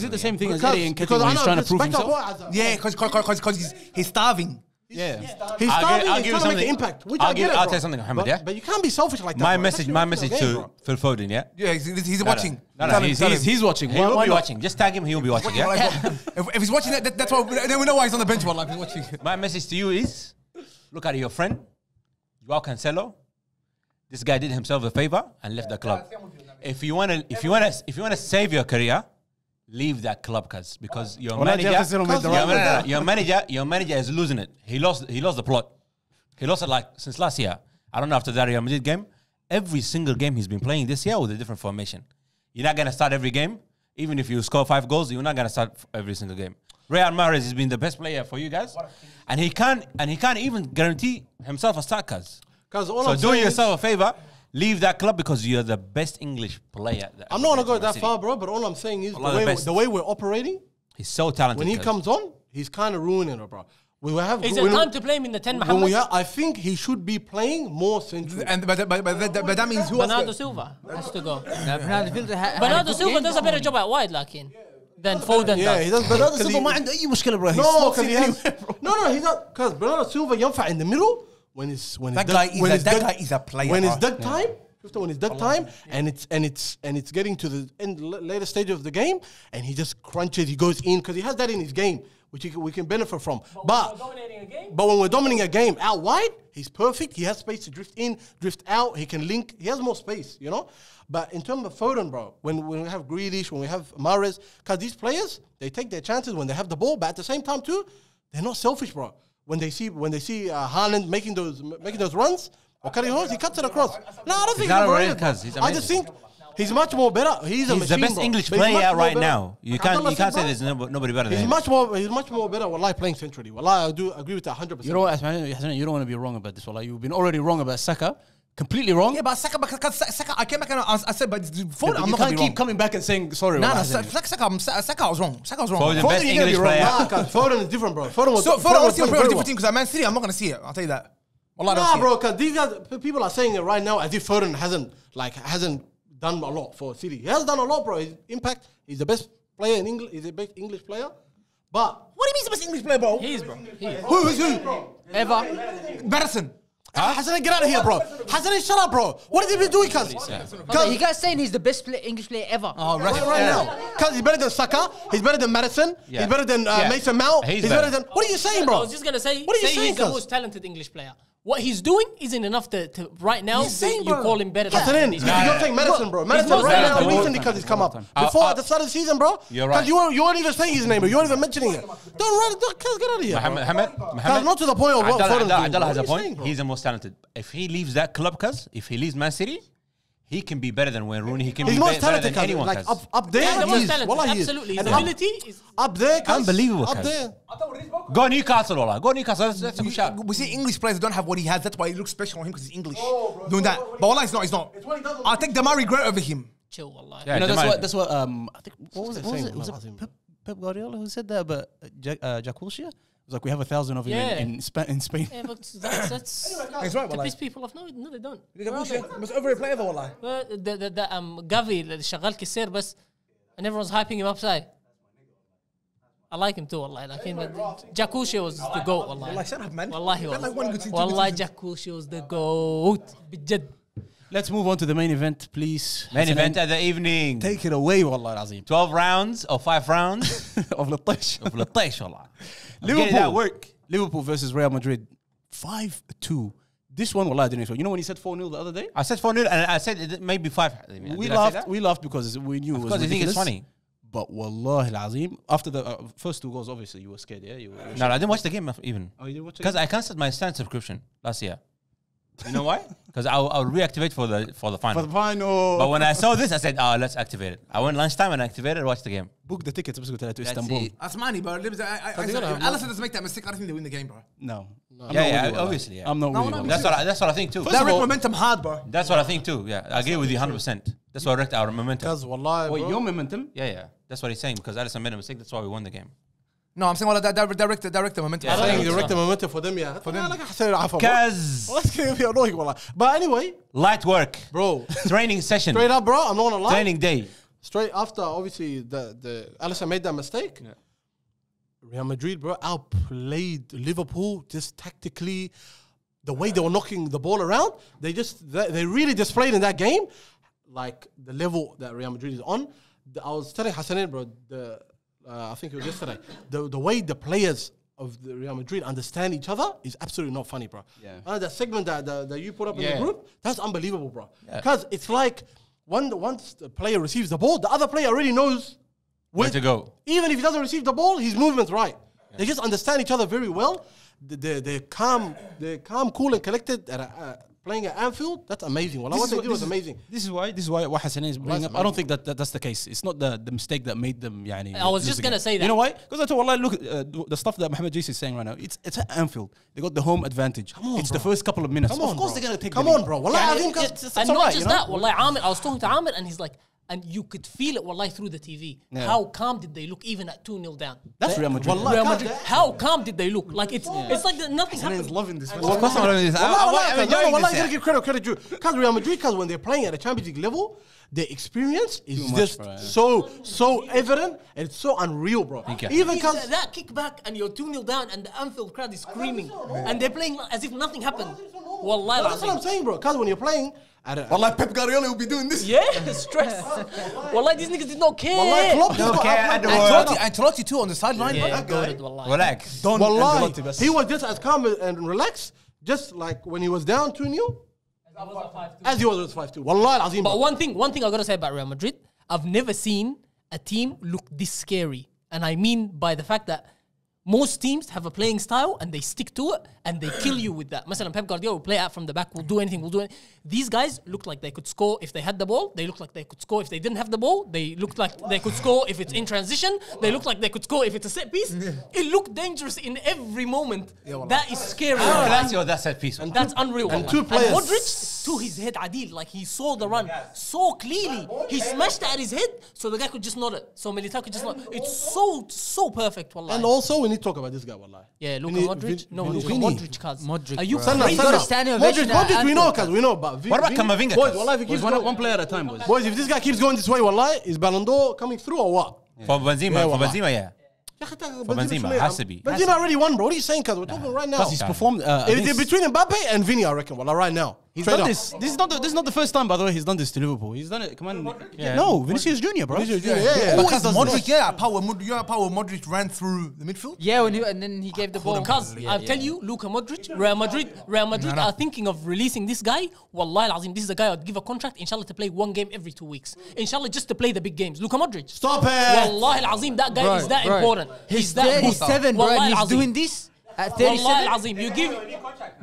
it the same thing as Eddie and Ketty when he's trying to prove himself? Yeah, because he's starving. Yeah. He's starving and trying to make an impact. I'll tell you something, Mohamed, yeah? But you can't be selfish like that. My message to Phil Foden, yeah? Yeah, he's watching. No, He's watching. He will be watching. Just tag him, he will be watching, yeah? If he's watching that's why then we know why he's on the bench. Like he's watching. My message to you is, look at your friend, Joao Cancelo. This guy did himself a favor and left the club. If you wanna save your career, leave that club, because your manager is losing it. He lost the plot. He lost it like since last year. I don't know, after that Real Madrid game. Every single game he's been playing this year with a different formation. You're not gonna start every game. Even if you score 5 goals, you're not gonna start every single game. Real Madrid has been the best player for you guys, and he can't even guarantee himself a start, So do yourself a favor. Leave that club because you're the best English player. I'm not gonna go that far, bro. But all I'm saying is the way we're operating. He's so talented. When he comes on, he's kind of ruining it, bro. Is it time to play him in the 10, Mohamed? I think he should be playing more central. But that means who? Bernardo Silva has to go. Bernardo Silva does a better job at wide, than Foden Yeah, does. he does. Bernardo Silva ما عنده أي مشكلة, bro. No, because he's not. Because Bernardo Silva ينفع in the middle when it's that guy is a player. When it's dug time. When it's dug time and it's getting to the later stage of the game and he just crunches, he goes in because he has that in his game which we can benefit from. But when we're dominating a game out wide, he's perfect. He has space to drift in, drift out. He can link. He has more space, you know. But in terms of Foden, bro, when we have Grealish, when we have Mahrez, because these players, they take their chances when they have the ball, but at the same time too, they're not selfish, bro. When they see Haaland making those runs. He cuts it across. No, I don't think he's I just think he's much more better. He's a machine, the best English player right now. You can't say there's nobody better than him. He's much more better. Wallahi, playing centrally. Wallahi, I do agree with that 100%. You know what, Hassan, you don't want to be wrong about this. Wallahi, you've been already wrong about Saka. Completely wrong. Yeah, but Saka, I came back and I said, but Foden, I'm you not can't keep coming back and saying sorry. Nah, Saka was wrong. Foden, best English player. Foden is different, bro. Foden was a different team because at Man City, I'm not going to see it. I'll tell you that. Nah, bro, because these guys, people are saying it right now as if Foden hasn't done a lot for City. He has done a lot, bro. His impact, he's the best player in English. He's the best English player. But what do you mean he's the best English player, bro? He is, bro. Who? Ever. Madison. Hassan, get out of here, bro. Hassan, shut up, bro. What has he been doing, cuz? You guys saying he's the best English player ever. Oh, right now. Cuz he's better than Saka. He's better than Madison. He's better than Mason Mount. He's better than... What are you saying, bro? I was just going to say, what are you saying, he's the most talented English player. What he's doing isn't enough to right now, you call him better than you're saying Madison, bro. Madison right now, recently because he's come up. Before, at the start of the season, bro. You're right. Because you weren't even saying his name, bro. You weren't even mentioning it. Don't get out of here. Mohamed, not to the point of what Foden Abdallah has a point. He's the most talented. If he leaves that club, if he leaves Man City, he can be better than Wayne Rooney. He can He's be most better than talented, anyone. like Kaz. up there. Yeah, the he most is. talented. Wallah, he is. Absolutely. His And ability is up there, Kaz. Unbelievable, Up Kaz. there. Go Newcastle, Wallah. Go Newcastle. That's a good shot. We see English players don't have what he has. That's why he looks special on him because he's English. Doing that. But Wallah, it's not. It's not. I'll take Damari Gray over him. chill, wallah. Yeah, You know, Damari. that's what I think. What was it? What was saying, it? Was wallah, it Pep Guardiola who said that? But Jack Wilshere? It was like we have 1,000 of him Yeah. in Spain. Yeah, but that's He's right, to wallah. piss people off. No, they don't. Must overplay ever, wallah. Gavi اللي شغال كسير بس and everyone's hyping him upside. I like him too, والله. لكن Jack Wilshere was the goat, Wallah, والله. shut up, man. والله Not like one good season, two والله good seasons. Jack Wilshere was the goat. بجد. Let's move on to the main event, please. Main event of the evening. Take it away, والله العظيم. 12 rounds or 5 rounds of الطش. of لطيش والله. Getting that work. Liverpool versus Real Madrid, 5-2. This one, wallah, I didn't expect. You know when he said 4-0 the other day? I said 4-0 and I said it maybe 5. We laughed because we knew it was Because you think it's ridiculous. funny. But wallah al-azim, after the first 2 goals, obviously you were scared, yeah? You were No, I didn't watch the game even. Oh, you didn't watch it? Because I cancelled my Stan subscription last year. You know why? Because I'll reactivate for the For final. the final. But when I saw this, I said, let's activate it. I went lunchtime and activated, watched the game. Book the tickets to That's Istanbul. it. That's money, bro. Alisson doesn't make that mistake. I don't think they win the game, bro. No. I'm Yeah, not yeah, with you, wallah. obviously, yeah. I'm not No, with you, no, wallah. That's what I think too. First of all, momentum hard, bro. That's what I think too. Yeah, I agree with you 100%. That's what wrecked our momentum. Because wallah, Wait, bro. your momentum? Yeah. That's what he's saying because Alisson made a mistake. That's why we won the game. No, I'm saying, well, direct the momentum. Yeah, I think so. direct the momentum for them, yeah. For them. Like I said, Because that's gonna be annoying, wallah. But anyway, light work, bro, training session, straight up, bro, I'm not gonna lie. training day. Straight after, obviously, the Alisson made that mistake. Yeah. Real Madrid, bro, outplayed Liverpool just tactically. The way they were knocking the ball around, they really displayed in that game, like the level that Real Madrid is on. I was telling Hassanin, bro, I think it was yesterday, the way the players of the Real Madrid understand each other is absolutely not funny, bro. Yeah. That segment that you put up in Yeah. the group, that's unbelievable, bro. Yeah. Because it's like once the player receives the ball, the other player already knows Where to go? even if he doesn't receive the ball, his movement's right. They just understand each other very well. They're calm, cool, and collected at playing at Anfield. That's amazing. Well, what they did was amazing. This is why what Hassan is bringing up. I don't think that's the case. It's not the mistake that made them. Yani, I was lose just the gonna game. say that. You know why? Because I thought, wallah, look, the stuff that Mohamed is saying right now. It's at Anfield. They got the home advantage. on, it's bro. the first couple of minutes. Come on, of course bro. they're gonna take. Come the on, lead. bro. Wallah, يعني I think it's it's not alright, just you know? that, والله Amir, I was talking to Amir and he's like, and you could feel it, wallahi, through the TV. Yeah. How calm did they look even at 2-0 down? That's Real Madrid. Wallah, Real can't Madrid, they? how calm did they look? Like it's like that nothing happened. loving this. Of course, I'm loving this. Wallah, you gotta give credit due. Because Real Madrid, because when they're playing at a Champions League level, their experience is much, just bro, yeah. so evident and it's so unreal, bro. Thank you. Even It's because that kickback and you're 2-0 down and the Anfield crowd is screaming and they're playing as if nothing happened. Wallahi that's what I'm al-azim. saying, bro. Because when you're playing at a Wallah, Pep Guardiola will be doing this. Yeah, stress. Wallahi, these niggas did not care. Wallah, Klopp just got care outplayed. at the Ancelotti too on the sideline. bro. Yeah, goated, wallahi. Relax. Don Wallahi, Ancelotti, bas. he was just as calm and relaxed, just like when he was down 2-0, as he was with 5-2. Wallahi al-azim. But one thing I gotta say about Real Madrid, I've never seen a team look this scary. And I mean by the fact that most teams have a playing style and they stick to it and they kill you with that. مثلا Pep Guardiola will play out from the back, will do anything, will do it. These guys looked like they could score if they had the ball. They looked like they could score if they didn't have the ball. They looked like they could score if it's in transition. They looked like they could score if it's a set piece. It looked dangerous in every moment. That is scary. That's that piece. That's unreal. and wallah. two players- Modric, to his head, Adil, like he saw the run so clearly. He smashed it at his head, so the guy could just nod it. So Militao could just nod. It's so perfect, wallah. And also, we need to talk about this guy, wallahi. Yeah, Luka Vini- Modric. No, Vini- Luka Vini. Modric, cuz. Modric, Are you bro. Sana, crazy? He got a standing ovation Modric, at we know, Anfield. cuz we know. But What about Camavinga? Boys, wallahi, if he keeps One going, player at a time, boys. boys, if this guy keeps going this way, wallahi, is Ballon d'Or coming through or what? For Benzema, Yeah, for wallah. Benzema, yeah. For Benzema, has to be. Benzema already won, bro. What are you saying, cuz? We're talking right now. Plus, he's performed. It's between Mbappe and Vini, I reckon, wallah, right now. He's Straight done up. this. This is not the first time, by the way. He's done this to Liverpool. He's done it. Come on. Yeah. No, Vinicius Junior, bro. Vinicius Junior, yeah. Always does Modric, this. yeah, power. You know how power Modric ran through the midfield. Yeah, and then he gave the ball. Because I'll tell you, Luka Modric, Real Madrid are thinking of releasing this guy. Wallahi al-azim, this is the guy I'd give a contract, inshallah, to play one game every 2 weeks. Inshallah, just to play the big games. Luka Modric. Stop it. Wallahi al-azim, that guy is that important. He's that good. 37, bro, Wallahi and he's al-azim. doing this At Wallahi 37, al-Azim, you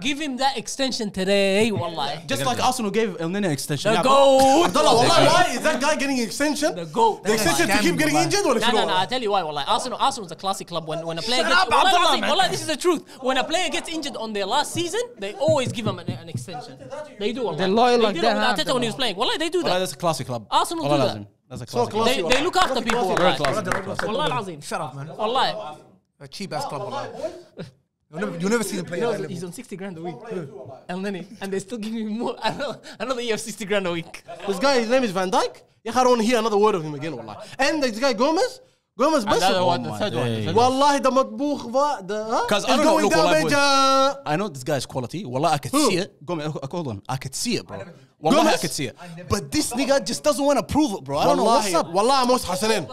give him that extension today, wallahi. Just like Arsenal gave El Nene extension. The Yeah, goat. Abdullah, wallahi, why is that guy getting an extension? The goat. The extension to keep getting injured or No, I tell you why, wallahi. Arsenal's a classic club. When a player Shut gets... up, Abdullah, Wallahi, man. wallahi, this is the truth. When a player gets injured on their last season, they always give him an extension. They do, wallahi. They're loyal They like did that, it huh, with Arteta when he was playing. Wallahi, they do Wallahi, that. that's a classic club. Arsenal do Wallahi that. lazim. That's a classic club. classy. They look after people, Very wallahi. classy. Very classy. Wallahi al-Azim. Shut up, man. Wallahi. A cheap ass club, wallah. You'll never see them play. You know, at that he's level. on 60 grand a week. El Nene. And they're still giving him more. Another year of 60 grand a week. This guy, his name is Van Dijk. I don't want to hear another word of him again, wallahi. And this guy Gomez And the other best. one, the third one. Wallahi, the matbukh, Because it's I don't know, going look, down, wallahi, boys. Beja. I know this guy's quality. Wallah, I could Who? see it. Hold on. I could see it, bro. Wallahi, I Gomez? could see it. But this nigga just doesn't want to prove it, bro. I don't know what's up. Wallah, most Hassanin.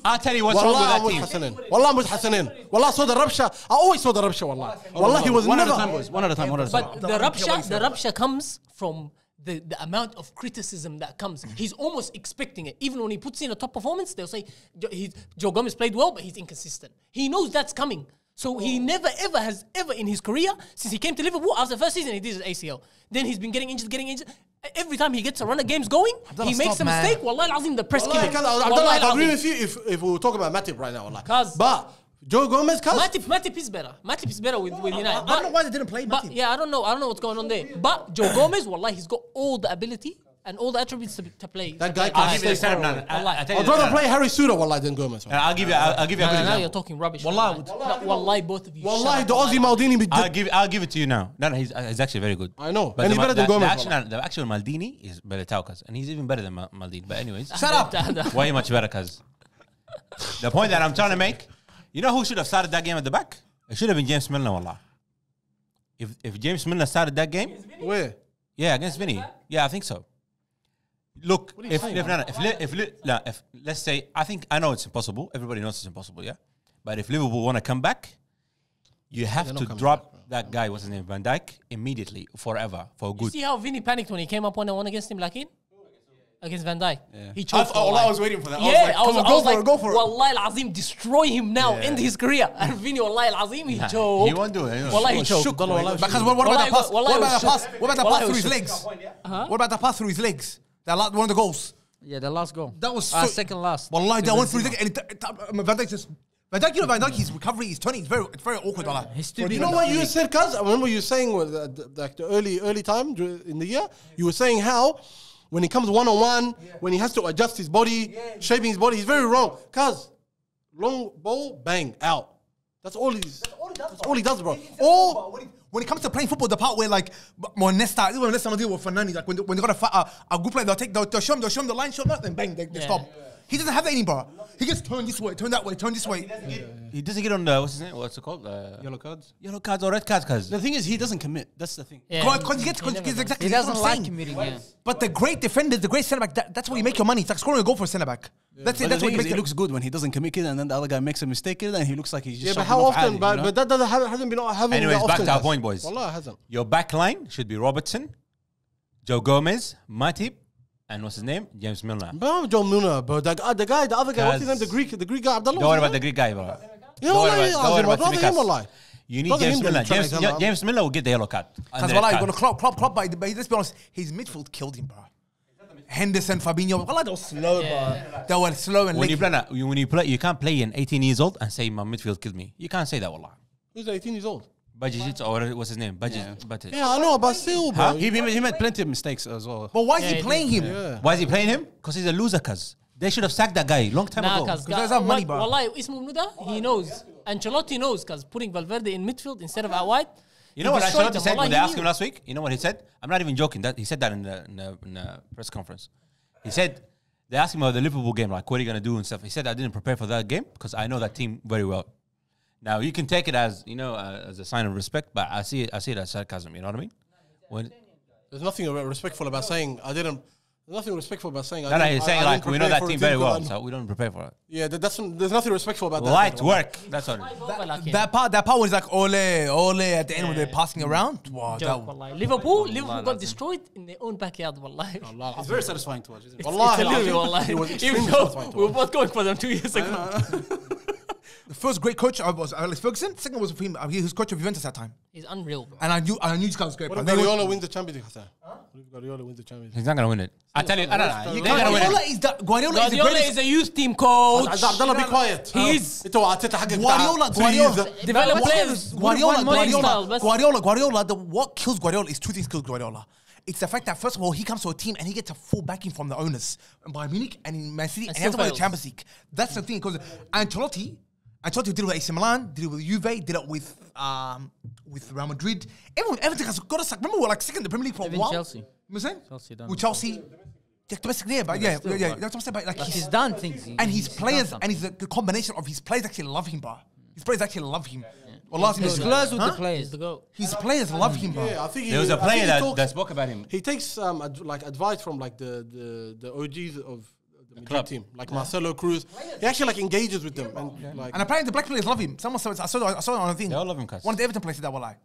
I'll tell you what's wrong Wallah, with most that team. Hassanin. Wallah, most Hassanin. Wallah, saw the Rabsha. I always saw the Rabsha, wallah. Wallah, he was One at a never. time, boys. One at a time. But the rupture comes from the amount of criticism that comes. He's almost expecting it. Even when he puts in a top performance, they'll say Joe Gomez played well, but he's inconsistent. He knows that's coming. So he never ever in his career, since he came to Liverpool, after the first season he did his ACL. Then he's been getting injured. Every time he gets a run of games going, he makes stop, a man. mistake. Wallahi al-Azim, the press kill Wallahi, him. cuz, Wallahi Abdullah, I al-Azim. agree with you if we were talking about Matip right now, wallah. Cuz- But Joe Gomez, cuz. Matip is better. Matip is better with United. I don't know why they didn't play But Matip. yeah, I don't know what's going on there. But Joe Gomez, wallahi, he's got all the ability and all the attributes to play. That guy I'll can give you the stay setup now. forward. I'll tell you I'd the rather setup. play Harry Suda, wallah, than Gomez. And I'll give you a good Now you're example. talking rubbish. Wallah, Wallahi, both of you. Wallahi, shut the up. Aussie Maldini be I'll give it to you now. No, he's actually very good. I know. But And he's better than Gomez, The actual Maldini is better Taukas, and he's even better than Maldini. But anyways, shut up. way much better, cuz. The point that I'm trying to make, you know who should have started that game at the back? It should have been James Milner, wallah. If James Milner started that game, Where? yeah, against Vinny, yeah, I think so. Look, if let's say, I know it's impossible. Everybody knows it's impossible, yeah. But if Liverpool want to come back, you have to drop that guy. What's his name? Van Dijk immediately, forever, for You good. see how Vinny panicked when he came up 1-1 against him, Lakin? Against Van Dijk. He choked. I wallahi. was waiting for that. Yeah, I was go like, go for it. Wallahi al-Azim, destroy him now, end his career. And Vinny, Wallahi al-Azim, he choked. He won't do it. Wallahi, he choked. Because what about that pass? Wallahi, What about that was pass? shook. What about that Wallahi, pass through was his shook. legs? What about that pass through his legs? One of the goals. yeah, the last goal. That was second last. Wallahi, To that went through his Benzema. legs. And Van Dijk just. Van Dijk, his recovery, his turning, it's very awkward, wallah. You know what you said, cuz? I remember you saying like the early time in the year, you were saying how when he comes one-on-one, when he has to adjust his body, shaping his body, he's very wrong. Cuz, long ball, bang, out. That's all he does, bro. Or When it comes to playing football, the part where like when Nesta deal with Fernandes, like when they got a group player, they'll show him the line, show him, then bang, they stop. He doesn't have that anymore. He gets turned this way, turn that way, turn this way. He doesn't get on the what's his name? What's it called? Yellow cards. Yellow cards or red cards, cuz. The thing is, he doesn't commit. That's the thing. Yeah. Because he gets exactly. He that's what doesn't I'm like saying. committing, yeah. But the great defenders, the great centre back, that's where you make your money. It's like scoring a goal for a centre back. That's it. But That's the what thing you is, make. it looks good when he doesn't commit it, and then the other guy makes a mistake, and he looks like he's just. yeah, but shouting how off often? Ali, But you know? that hasn't been happening. Anyways, that back often, to our cuz. point, boys. Wallah, it hasn't. Your back line should be Robertson, Joe Gomez, Matip, and what's his name? James Milner. Bro, Joe Milner, bro. The other guy, what's his name? The Greek guy, Abdullah. Don't worry about the Greek guy, bro. Yeah, Don't worry wallahi, about- don't worry about brother, him, Tsimikas. wallahi. You need Brother, James him, Milner. trying to come out. James Milner will get the yellow card. Because well, you're gonna Klopp, but let's be honest, his midfield killed him, bro. Henderson, Fabinho, well, they were slow, bro. They were slow and When you late. play, you can't play an 18 years old and say my midfield killed me. You can't say that, wallah. Who's 18 years old? Bajicic or what's his name? Bajicic. Yeah, I know, but still, bro. He made plenty of mistakes as well. But why is he he playing him? Yeah. Why is he playing him? Because he's a loser, cuz. They should have sacked that guy long time Nah, ago. cuz Because there's money, bro. Wallahi, Ismu Nuda, he knows. Ancelotti knows, cuz putting Valverde in midfield instead of out wide. You know what destroyed Ancelotti them. said when Wallahi, they he asked knew. him last week? You know what he said? I'm not even joking. He said that in the press conference. He said, they asked him about the Liverpool game, like, what are you going to do and stuff. He said, I didn't prepare for that game because I know that team very well. Now, you can take it as, as a sign of respect, but I see it as sarcasm, you know what I mean? When, There's nothing respectful about saying I didn't. There's nothing respectful about saying I no, didn't. he's saying, I like, didn't we know prepare that for team a very well, good- so we don't prepare for it. Yeah, there's nothing respectful about that. Light work, that's all. That part was like ole at the end when they're passing around. Wow, Joke, wallahi. Liverpool got destroyed in their own backyard, wallahi. It's very satisfying to watch, isn't it? Wallahi, It's a little bit, it wallahi. was extremely Even though satisfying to we were watch. both going for them 2 years ago. The first great coach was Alex Ferguson. Second was him. He was coach of Juventus at that time. He's unreal, bro. And I knew this guy was great. What bro. if Guardiola wins the Champions League, Hassan? What if Guardiola wins the Champions League? He's not gonna win it. I tell you, no. He's not gonna win Guardiola it. is the Guardiola is the Guardiola greatest. is a youth team coach. Abdullah, be quiet. He's Guardiola. develop players. Guardiola. What kills Guardiola is two things kills Guardiola. It's the fact that first of all he comes to a team and he gets a full backing from the owners in Bayern Munich and in Man City and he has to win the Champions League. That's the thing because Ancelotti did it with AC Milan, did it with Juve, did it with Real Madrid. Everything has got us. Remember, we were like second in the Premier League for a while. Chelsea. You know what I'm saying? Chelsea done With it. Chelsea. Domestically, yeah, but yeah. That's what I'm saying. But like He's done things. and his players, and he's the combination of his players actually love him, bro. His players actually love him. Well, He's close with the He's players. the goat. His players love him, bro. Yeah, I think There was a player I think that spoke about him. he takes like advice from like the OGs of the Madrid club. team, like Marcelo Cruz. He actually like engages with them and like. And apparently the black players love him. Someone said, I saw it on a thing. They all love him, cuz. One of the Everton players said that, wallah.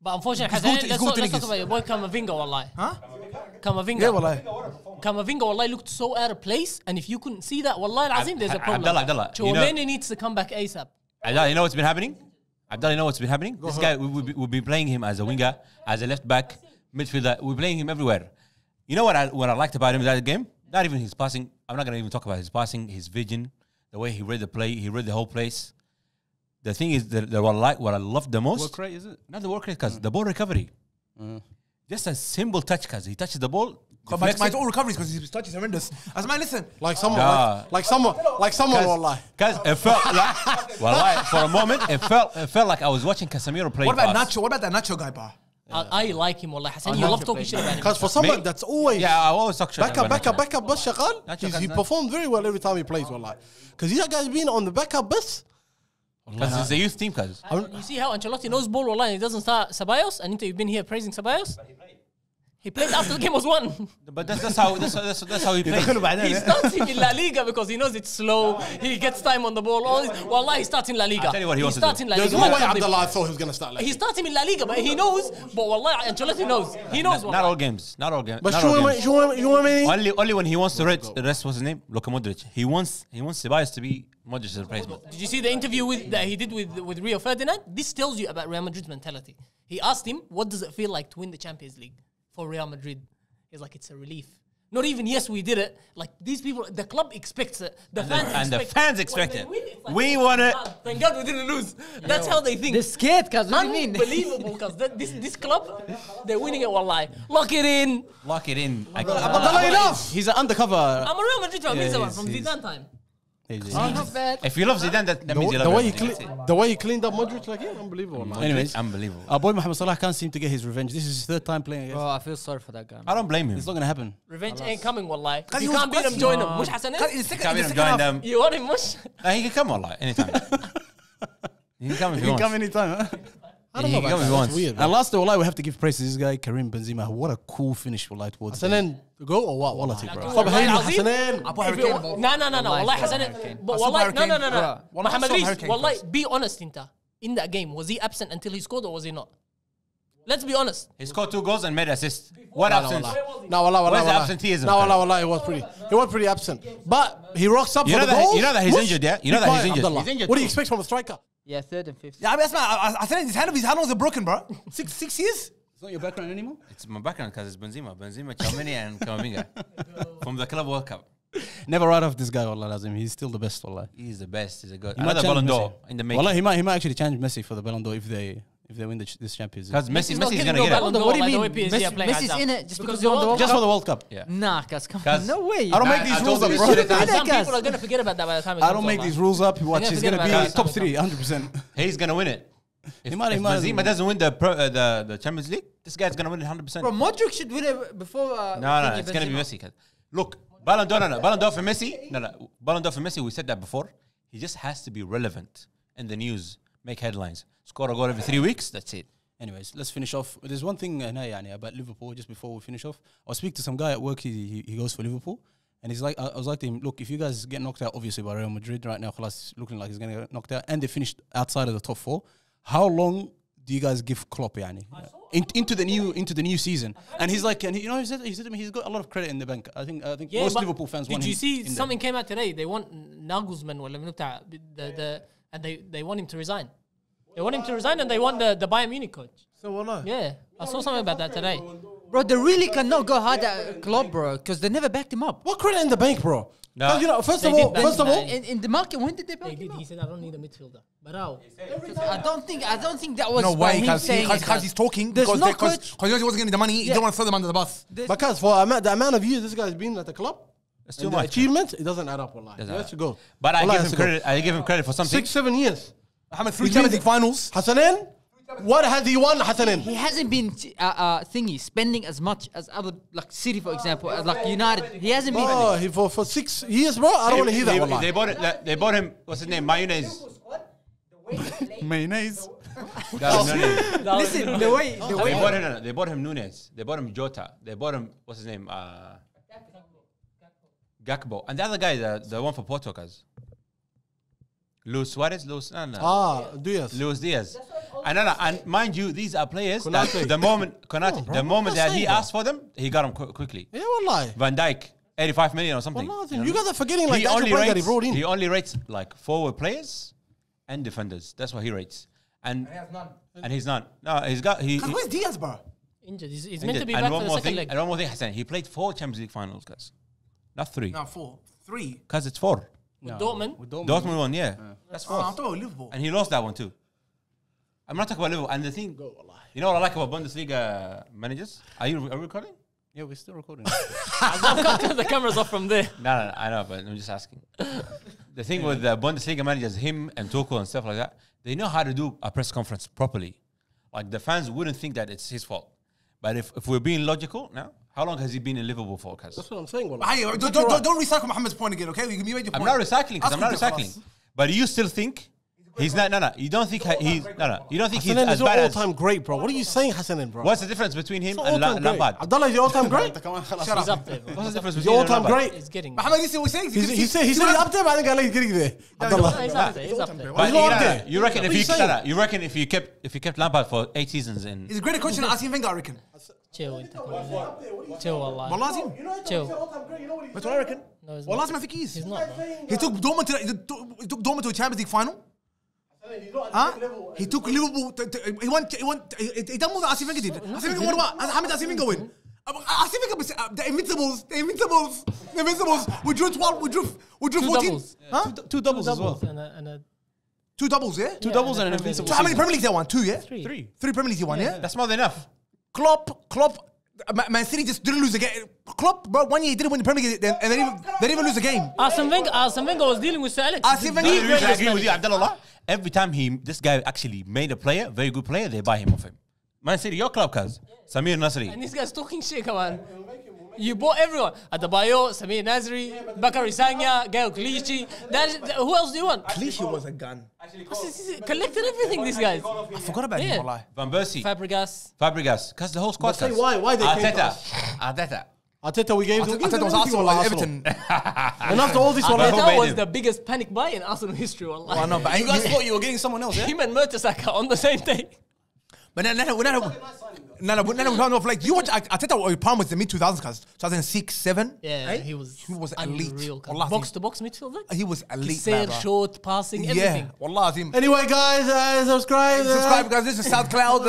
But unfortunately, He's good- Hassan, he's let's good to talk niggas. about your boy Kamavinga, wallahi. Huh? Kamavinga. Yeah, wallah. Kamavinga, wallahi, looked so out of place. And if you couldn't see that, wallahi, Azim, there's a problem. Abdullah, you know- Chouameni needs to come back ASAP. Abdullah, you know what's been happening? Abdullah, you know what's been happening? This guy, we'll be playing him as a winger, as a left back, midfielder. We're playing him everywhere. You know what I liked about him in that game? Not even his passing. I'm not going to even talk about his passing, his vision, the way he read the play. He read the whole place. The thing is, what I loved the most. Work rate, is it? Not the work rate, cuz the ball recovery. Just a simple touch, cuz he touches the ball. My deflects it. all recoveries because his touch is horrendous. As man, listen. Like someone, Nah. like someone, wallah. Cuz it felt like, well, for a moment, it felt like I was watching Casemiro play. What about Nacho? What about that Nacho guy, bro? I like him, wallahi. Hassan, you love talking shit about him. Because for someone Me? that's always Yeah, I always talk shit about Nacho. backup bus shakal, Nacho he Cazorla. performed very well every time he plays, wallah. Because that guy's been on the backup bus. Because it's a youth team, cuz. You see how Ancelotti knows ball, wallahi, he doesn't start Ceballos, and you've been here praising Ceballos. He played after the game was won. But that's how he plays. He starts him in La Liga because he knows it's slow. He gets time on the ball. All this. Wallah, he starts in La Liga. I'll tell you what he wants to starts do. in La There's Liga. no way Abdullah thought he was gonna start like. He starts him in La Liga, but he knows. But wallah, Ancelotti knows. He knows. Not all games. Not all games. But not all games. you want me? Only when he wants to rest what's his name? Luka Modric. He wants Ceballos to be Modric's replacement. Did you see the interview that he did with Rio Ferdinand? This tells you about Real Madrid's mentality. He asked him, "What does it feel like to win the Champions League for Real Madrid?" He's like, "It's a relief." Not even yes, we did it. Like these people, the club expects it. The fans expect it. We want it. Thank God we didn't lose. That's how they think. They're scared, cuz. What do you mean? Unbelievable, because this club, they're winning it. Wallahi, lock it in. Lock it in. Abdullah, enough. He's an undercover. I'm a Real Madrid fan. Yeah, From he's- Zidane time. Not bad. If you love Zidane, that means you love The way everything. the way he cleaned up Modric, like unbelievable. Man. Anyways, Unbelievable. our boy Mohamed Salah can't seem to get his revenge. This is his third time playing against. Bro, I feel sorry for that guy. I don't blame him. It's not gonna happen. Revenge ain't coming, wallahi. Cause You he was can't beat him, questioned. join him. Mush Hassan. In the second, Come in in the and second join half, them. You want him, Mush? He can come online anytime. He can come if he He can wants. come anytime, huh? I don't know He about can come if that. he That's wants. weird. And last, wallahi, we have to give praise to this guy, Karim Benzema. What a cool finish, wallahi, towards And then go or what? quality, bro. Stop Wallahi hating Azim. Hassanin. I put Hurricane involved. No. Wallahi, Hassan. But I saw wallahi, no. Hurricane. Bro, wallahi, I Mohamed saw Rees, Hurricane wallahi, first. be honest, Inta. In that game, was he absent until he scored or was he not? Let's be honest. He scored 2 goals and made assists. What absence? No, wallah. Where's the absenteeism? No, wallah, he was pretty absent. But he rocks up You for know the that- goals. you know that he's Mush, injured, yeah? You be know that he's quiet, injured. Abdullah. He's injured What do you too. expect from a striker? Yeah, third and fifth. Yeah, I mean, that's I said his handles are broken, bro. Six years. It's not your background anymore? It's my background because it's Benzema, Chouameni, and Kamavinga from the Club World Cup. Never write off this guy, wallah, Azim. He's still the best, wallah. He's the best. He's a good. He might Another challenge Ballon d'Or Messi. in the making. Wallah, he might actually challenge Messi for the Ballon d'Or if they win this Champions League. Because Messi's not going to getting no get Ballon it. d'Or What do like you the way mean? PSG are playing Messi's right in now. it just Because because you're on the World Just Cup? for the World Cup. Yeah. Nah, cuz, come Cuz- on. No way. I don't make these rules up, bro. Some people are going to forget about that by the time it I comes don't make on, these man. rules up. Watch, gonna he's forget gonna about be that. top 3, 100%. He's going to win it. If, might- if he might- Benzema doesn't win the Champions League, this guy's going to win it 100%. Bro, Modric should win it before. No, it's going to be Messi. Cuz. Look, Ballon d'Or, Ballon d'Or for Messi. No. Ballon d'Or for Messi, we said that before. He just has to be relevant in the news, make headlines. Score a goal every 3 weeks, that's it. Anyways, let's finish off. There's one thing about Liverpool, just before we finish off. I was speaking to some guy at work, he goes for Liverpool. And he's like, I was like to him, look, if you guys get knocked out, obviously, by Real Madrid right now, Khalas, looking like he's going to get knocked out, and they finished outside of the top 4, how long do you guys give Klopp, into the new season? And he's like, he said to me, he's got a lot of credit in the bank. I think Yeah, most but Liverpool fans want Did him you see in there. something came out today? They want Nagelsmann, the and they want him to resign. They want him to resign, and they want the Bayern Munich coach. So wallah. Yeah, I saw something about that today. Bro, they really cannot go hard at Klopp, bro, because they never backed him up. What credit in the bank, bro? No. 'Cause, you know, first They of did all, back In the market, when did they back They him did. up? He said, "I don't need a midfielder." But how? I don't think that was No by way, him because saying it, he's talking. There's Because no because coach. he wasn't getting the money. He didn't want to throw them under the bus. because for the amount of years this guy's been at the club, It's and too the much. achievements, it doesn't add up. Wallahi. Doesn't He add has up. to go. But I Wallahi, give has him to go. credit. I give him credit for something. 6-7 years. Mohamed, 3 He's Champions been- League finals. Hassanin, what has he won, Hassanin? He hasn't been spending as much as other, like City, for example, like United. He hasn't been. Oh, he for 6 years, bro. I don't want to hear that. They Wallahi. bought him. What's his name? Mayonnaise. Mayonnaise. Listen, the way They bought him Nunez. They bought him Jota. They bought him. What's his name? Gakpo. And the other guy, the one for Porto, cuz. Luis Suarez. Luis Diaz. And mind you, these are players that Konate. the moment that he saying, asked for them, he got them quickly. Yeah, wallahi. Van Dijk, 85 million or something. Wallahi, you guys are forgetting like he that's the only price that he rates, brought in. he only rates like forward players and defenders. That's what he rates. And he's none. No, he's got Because where's Diaz, bro? Injured. He's meant to be and back one for the more second thing, leg. and one more thing, Hassan. He played 4 Champions League finals, guys. Not 3. No, 4. 3. Because it's 4. With Dortmund. Dortmund won, yeah. That's Oh, I'm 4. talking about Liverpool. And he lost that one too. I'm not talking about Liverpool. And the thing, you know what I like about Bundesliga managers? Are you recording? Yeah, we're still recording. I've got the cameras off from there. No, I know, but I'm just asking. The thing with the Bundesliga managers, him and Tuchel and stuff like that, they know how to do a press conference properly. Like the fans wouldn't think that it's his fault. But if we're being logical now, how long has he been in Liverpool for, cuz? That's what I'm saying, wallahi. Hey, don't recycle Mohamed's point again, okay? You made your I'm point. not recycling because I'm not That's recycling. But you still think he's not? No. You don't think he's You don't think he's Hassanin as is your bad as? all-time great, bro. What are you saying, Hassanin, bro? What's the difference between him He's and all-time great. Lampard? Abdullah is your all-time great. Shut He's up. up there. Bro. What's the difference He's between your him and all-time Lampard? great. He's getting. Mohamed, you see what he's saying? He said he's up there, but I think Allah is getting there. No, Abdullah. he's up there. He's up there. But He's not there. you reckon What are you saying? you reckon if you kept Lampard for 8 seasons in? He's a greater coach than Arsene Wenger, I reckon. Chill. Chill, Allah. Wallah, Azim. Chill. That's what I reckon. No, he's Wallah, not. Azim, I think he is. He's not, bro. He took Dortmund to a Champions League final. Huh? He took Liverpool. He done more than Arsene Wenger did. Arsene Wenger won what? How many did Arsene Wenger win? Arsene Wenger, the Invincibles. We drew 12. We drew 14. doubles. Huh? Two doubles as well. And a 2 doubles, yeah? Two doubles and an invincible. So how many Premier Leagues they won? 2, yeah? 3. 3 Premier Leagues he won, yeah? That's more than enough. Klopp, Man City just didn't lose a game. Klopp, bro, 1 year he didn't win the Premier League, and they didn't even lose a game. Arsene Wenger was dealing with Sir Alex. Arsene Wenger- The I greatest agree with you, manager. Abdullah. Every time this guy actually made a player, very good player, they buy him off him. Man City, your club, cuz. Samir Nasri. And this guy's talking shit, come on. You bought everyone. Adebayo, Samir Nasri, Bakary Sagna, Gael Clichy. Who else do you want? Clichy was a gun. Collected everything, these guys. I forgot about Yeah. him, wallahi. Van Persie. Fabregas. Because the whole squad, Say cuz. why they came to Arteta. Arteta, we gave I him. thought it was Arsenal, Everton. And after all this, wallahi. That made was him? the biggest panic buy in Arsenal history, Oh, wallah. no, but You guys thought you were getting someone else, yeah? Him and Mertesacker on the same day. But no, like you watch Arteta, what Palm was the mid 2000s, cuz 2006, 7. Yeah, he was elite. unreal. Wallah, Box to box midfielder. He was elite, Serve, man, bro. short, passing, Yeah, everything. wallah, Azim. Anyway, guys, subscribe. Subscribe, guys. This is SoundCloud.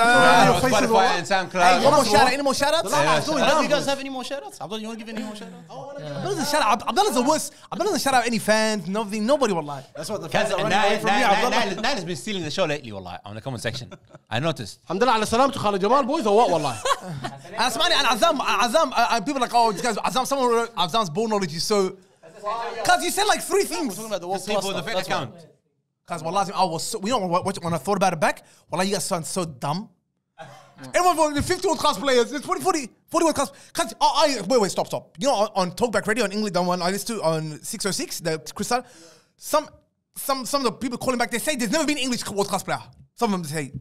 Spotify and SoundCloud. One more shout out. Any more shout outs? Do you guys have any more shout-outs? Abdullah, you want to give any more shout-outs? Abdullah's a shout out. Abdullah's the worst. Abdullah doesn't shout out any fans, nothing, nobody will lie. That's what the fans are running away from me, Abdullah. Nile has been stealing the show lately, wallah, on the comment section. I noticed. Alhamdulillah ala salam to Khalid Jamal, boys, or what, wallahi? And Asmani and Azam, people are like, oh, this guy's Azam. Someone wrote Azam's ball knowledge is so. Cause you said like 3 things. Talking about the World People Plus with the stuff, fake that's why. account. Cause wallah, Azim, I was so. You know when I thought about it back, wallah, you guys sound so dumb. Everyone for the 50 world class players, there's 40 world class. Cause wait, stop. You know, on Talkback Radio on England, on I listened to on 606, the Crystal. Some of the people calling back, they say there's never been English world class player. Some of them say.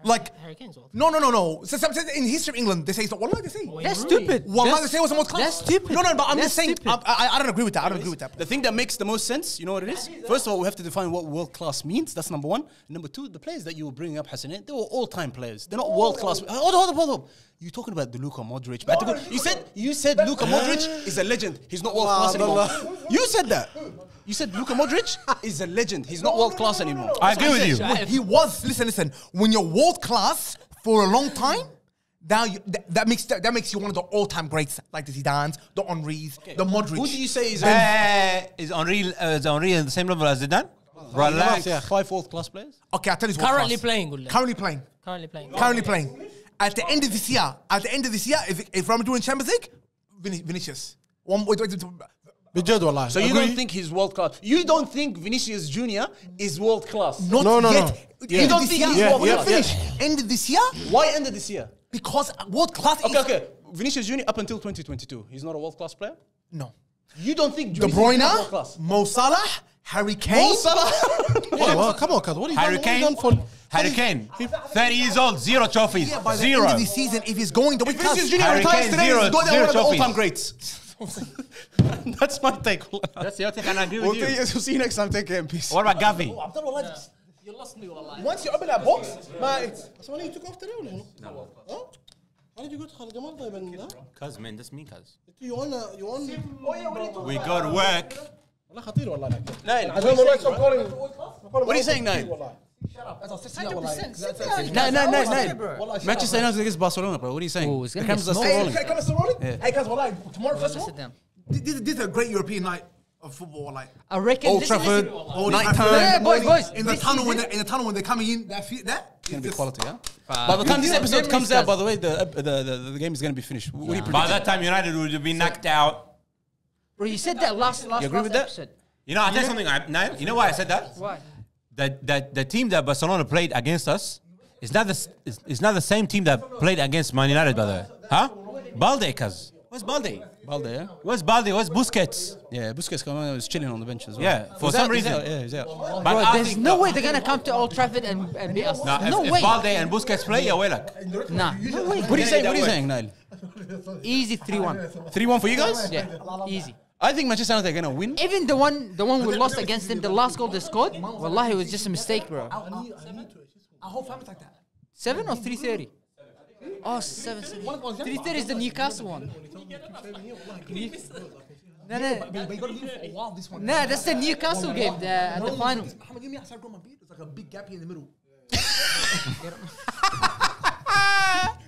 Like, Harry Kane's world. no. So, in history of England, they say it's not. Wallah, they say. That's stupid. Wallah, they say it was the most class. That's stupid. No, but I'm That's just saying. stupid. I don't agree with that. I don't agree with that. The thing that makes the most sense, you know what it is? First of all, we have to define what world class means. That's number one. Number two, the players that you were bringing up, Hassan, they were all time players. They're not world class. Hold up. You're talking about the Luka Modric. You said Luka Modric is a legend. He's not world class anymore. You said that. You said Luka Modric is a legend. He's not world class anymore. I agree with you. He was. Listen. When you're world class for a long time, now that makes you one of the all-time greats, like the Zidanes, the Henrys, the Modric. Who do you say is Is Henry at the same level as Zidane? Relax. yeah, 5 world class players? Okay, I'll tell you. Currently playing, Gulli. Currently playing. Currently playing. At the end of this year, if Real Madrid win Champions League, Vinicius. بجد والله. So you don't think he's world class? You don't think Vinicius Jr. is world class? Not No. yet. Yeah. You don't think he's Yeah, world yeah, class? yeah. Finish. End of this year, Why end of this year? because world class is... Okay. Vinicius Jr. up until 2022, he's not a world class player? No. You don't think De Vinicius is world Bruyne, class? Mo Salah, Harry Kane. Mo Salah. Well, come on, cuz. What are you done for? Harry Kane, 30 years old, 0 trophies. Yeah, by the Zero. end of the season, if he's going the way Vinicius class... Jr. Harry retires Kane, today, zero he's going down one of the trophies. all-time greats. That's my take. That's your take, and I agree We'll with you. see you next time. Take care and peace. What about Gavi? You lost me, wallah. Once you open that box, So you took off today or no? Huh? Why did you go to Khalid Jamal طيب and Cuz, man, that's me, cuz. you want We go to work. والله خطير والله Nail. عشان والله stop calling. What are you saying, Nail? Nail. Manchester United against Barcelona, bro. What are you saying? Oh, it's The gonna be cameras are smoke. still rolling. Hey, still rolling? Hey, guys, wallah, tomorrow festival. Sit down. This is a great European night of football. Like I reckon Old this Trafford, Old night Trafford, time. Yeah, boys, in the this tunnel season- when they're coming in. That It's gonna be quality, yeah. By By the time this episode comes out, by the way, the game is gonna be finished. What do you By predict? that time, United would be knocked out. Bro, you said that last You agree with that? episode. You know, I'll tell you something, Nail. You know why I said that? Why? The team that Barcelona played against us is not the same team that played against Man United, by the way. Huh? Balde, cuz. Where's Balde? Balde, yeah. Where's Balde? Where's Busquets? Yeah, Busquets was chilling on the bench as well. Yeah, for He's some out, he's reason. out, yeah, he's out. But Bro, I there's think no way they're gonna come to Old Trafford and beat us. Nah, No if way. Balde and Busquets play, yeah, well, like. Nah, no way. What are you saying? What are you saying, Nail? Easy 3-1. 3-1 for you guys? Yeah, easy. I think Manchester United are gonna win. Even the one we lost against them, the last goal they scored, wallahi, it was just a mistake, bro. Our whole family's like that. 7 or 3:30? Oh, 7. 3:30 is the Newcastle one. No. But you gotta leave it for a while. This one. Nah, that's the Newcastle game at the final. How many years I started growing my beard? There's like a big gap here in the middle.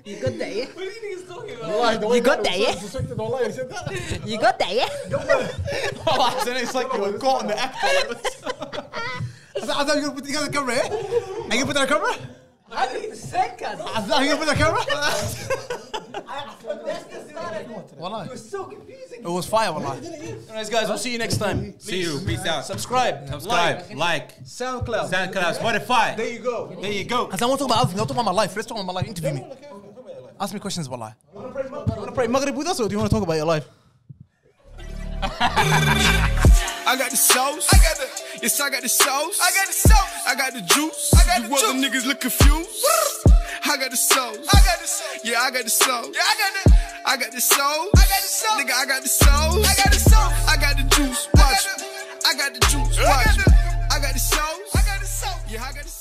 You got that, yeah? What do you think he's talking about? You got that, yeah? You got that, yeah? It's like you were caught in the act. I thought you were going to put the camera here. Are you going to put that on camera? I didn't say, cuz. I thought you were going to put that camera. It was so confusing. It was fire, wallah. Anyways, guys, we'll see you next time. See you. Peace out. Subscribe. Like. SoundCloud. Spotify. There you go. There you go. I want to talk about other things. I want to talk about my life. Let's talk about my life. Interview me. Ask me questions, wallah. You want to pray Maghrib with us, or do you want to talk about your life? I got the sauce. I got the sauce. I got the sauce. I got the juice. You other niggas look confused. I got the sauce. Yeah, I got the sauce. I got the sauce. Nigga, I got the sauce. I got the juice. Watch. I got the juice. Watch. I got the sauce. Yeah, I got the sauce.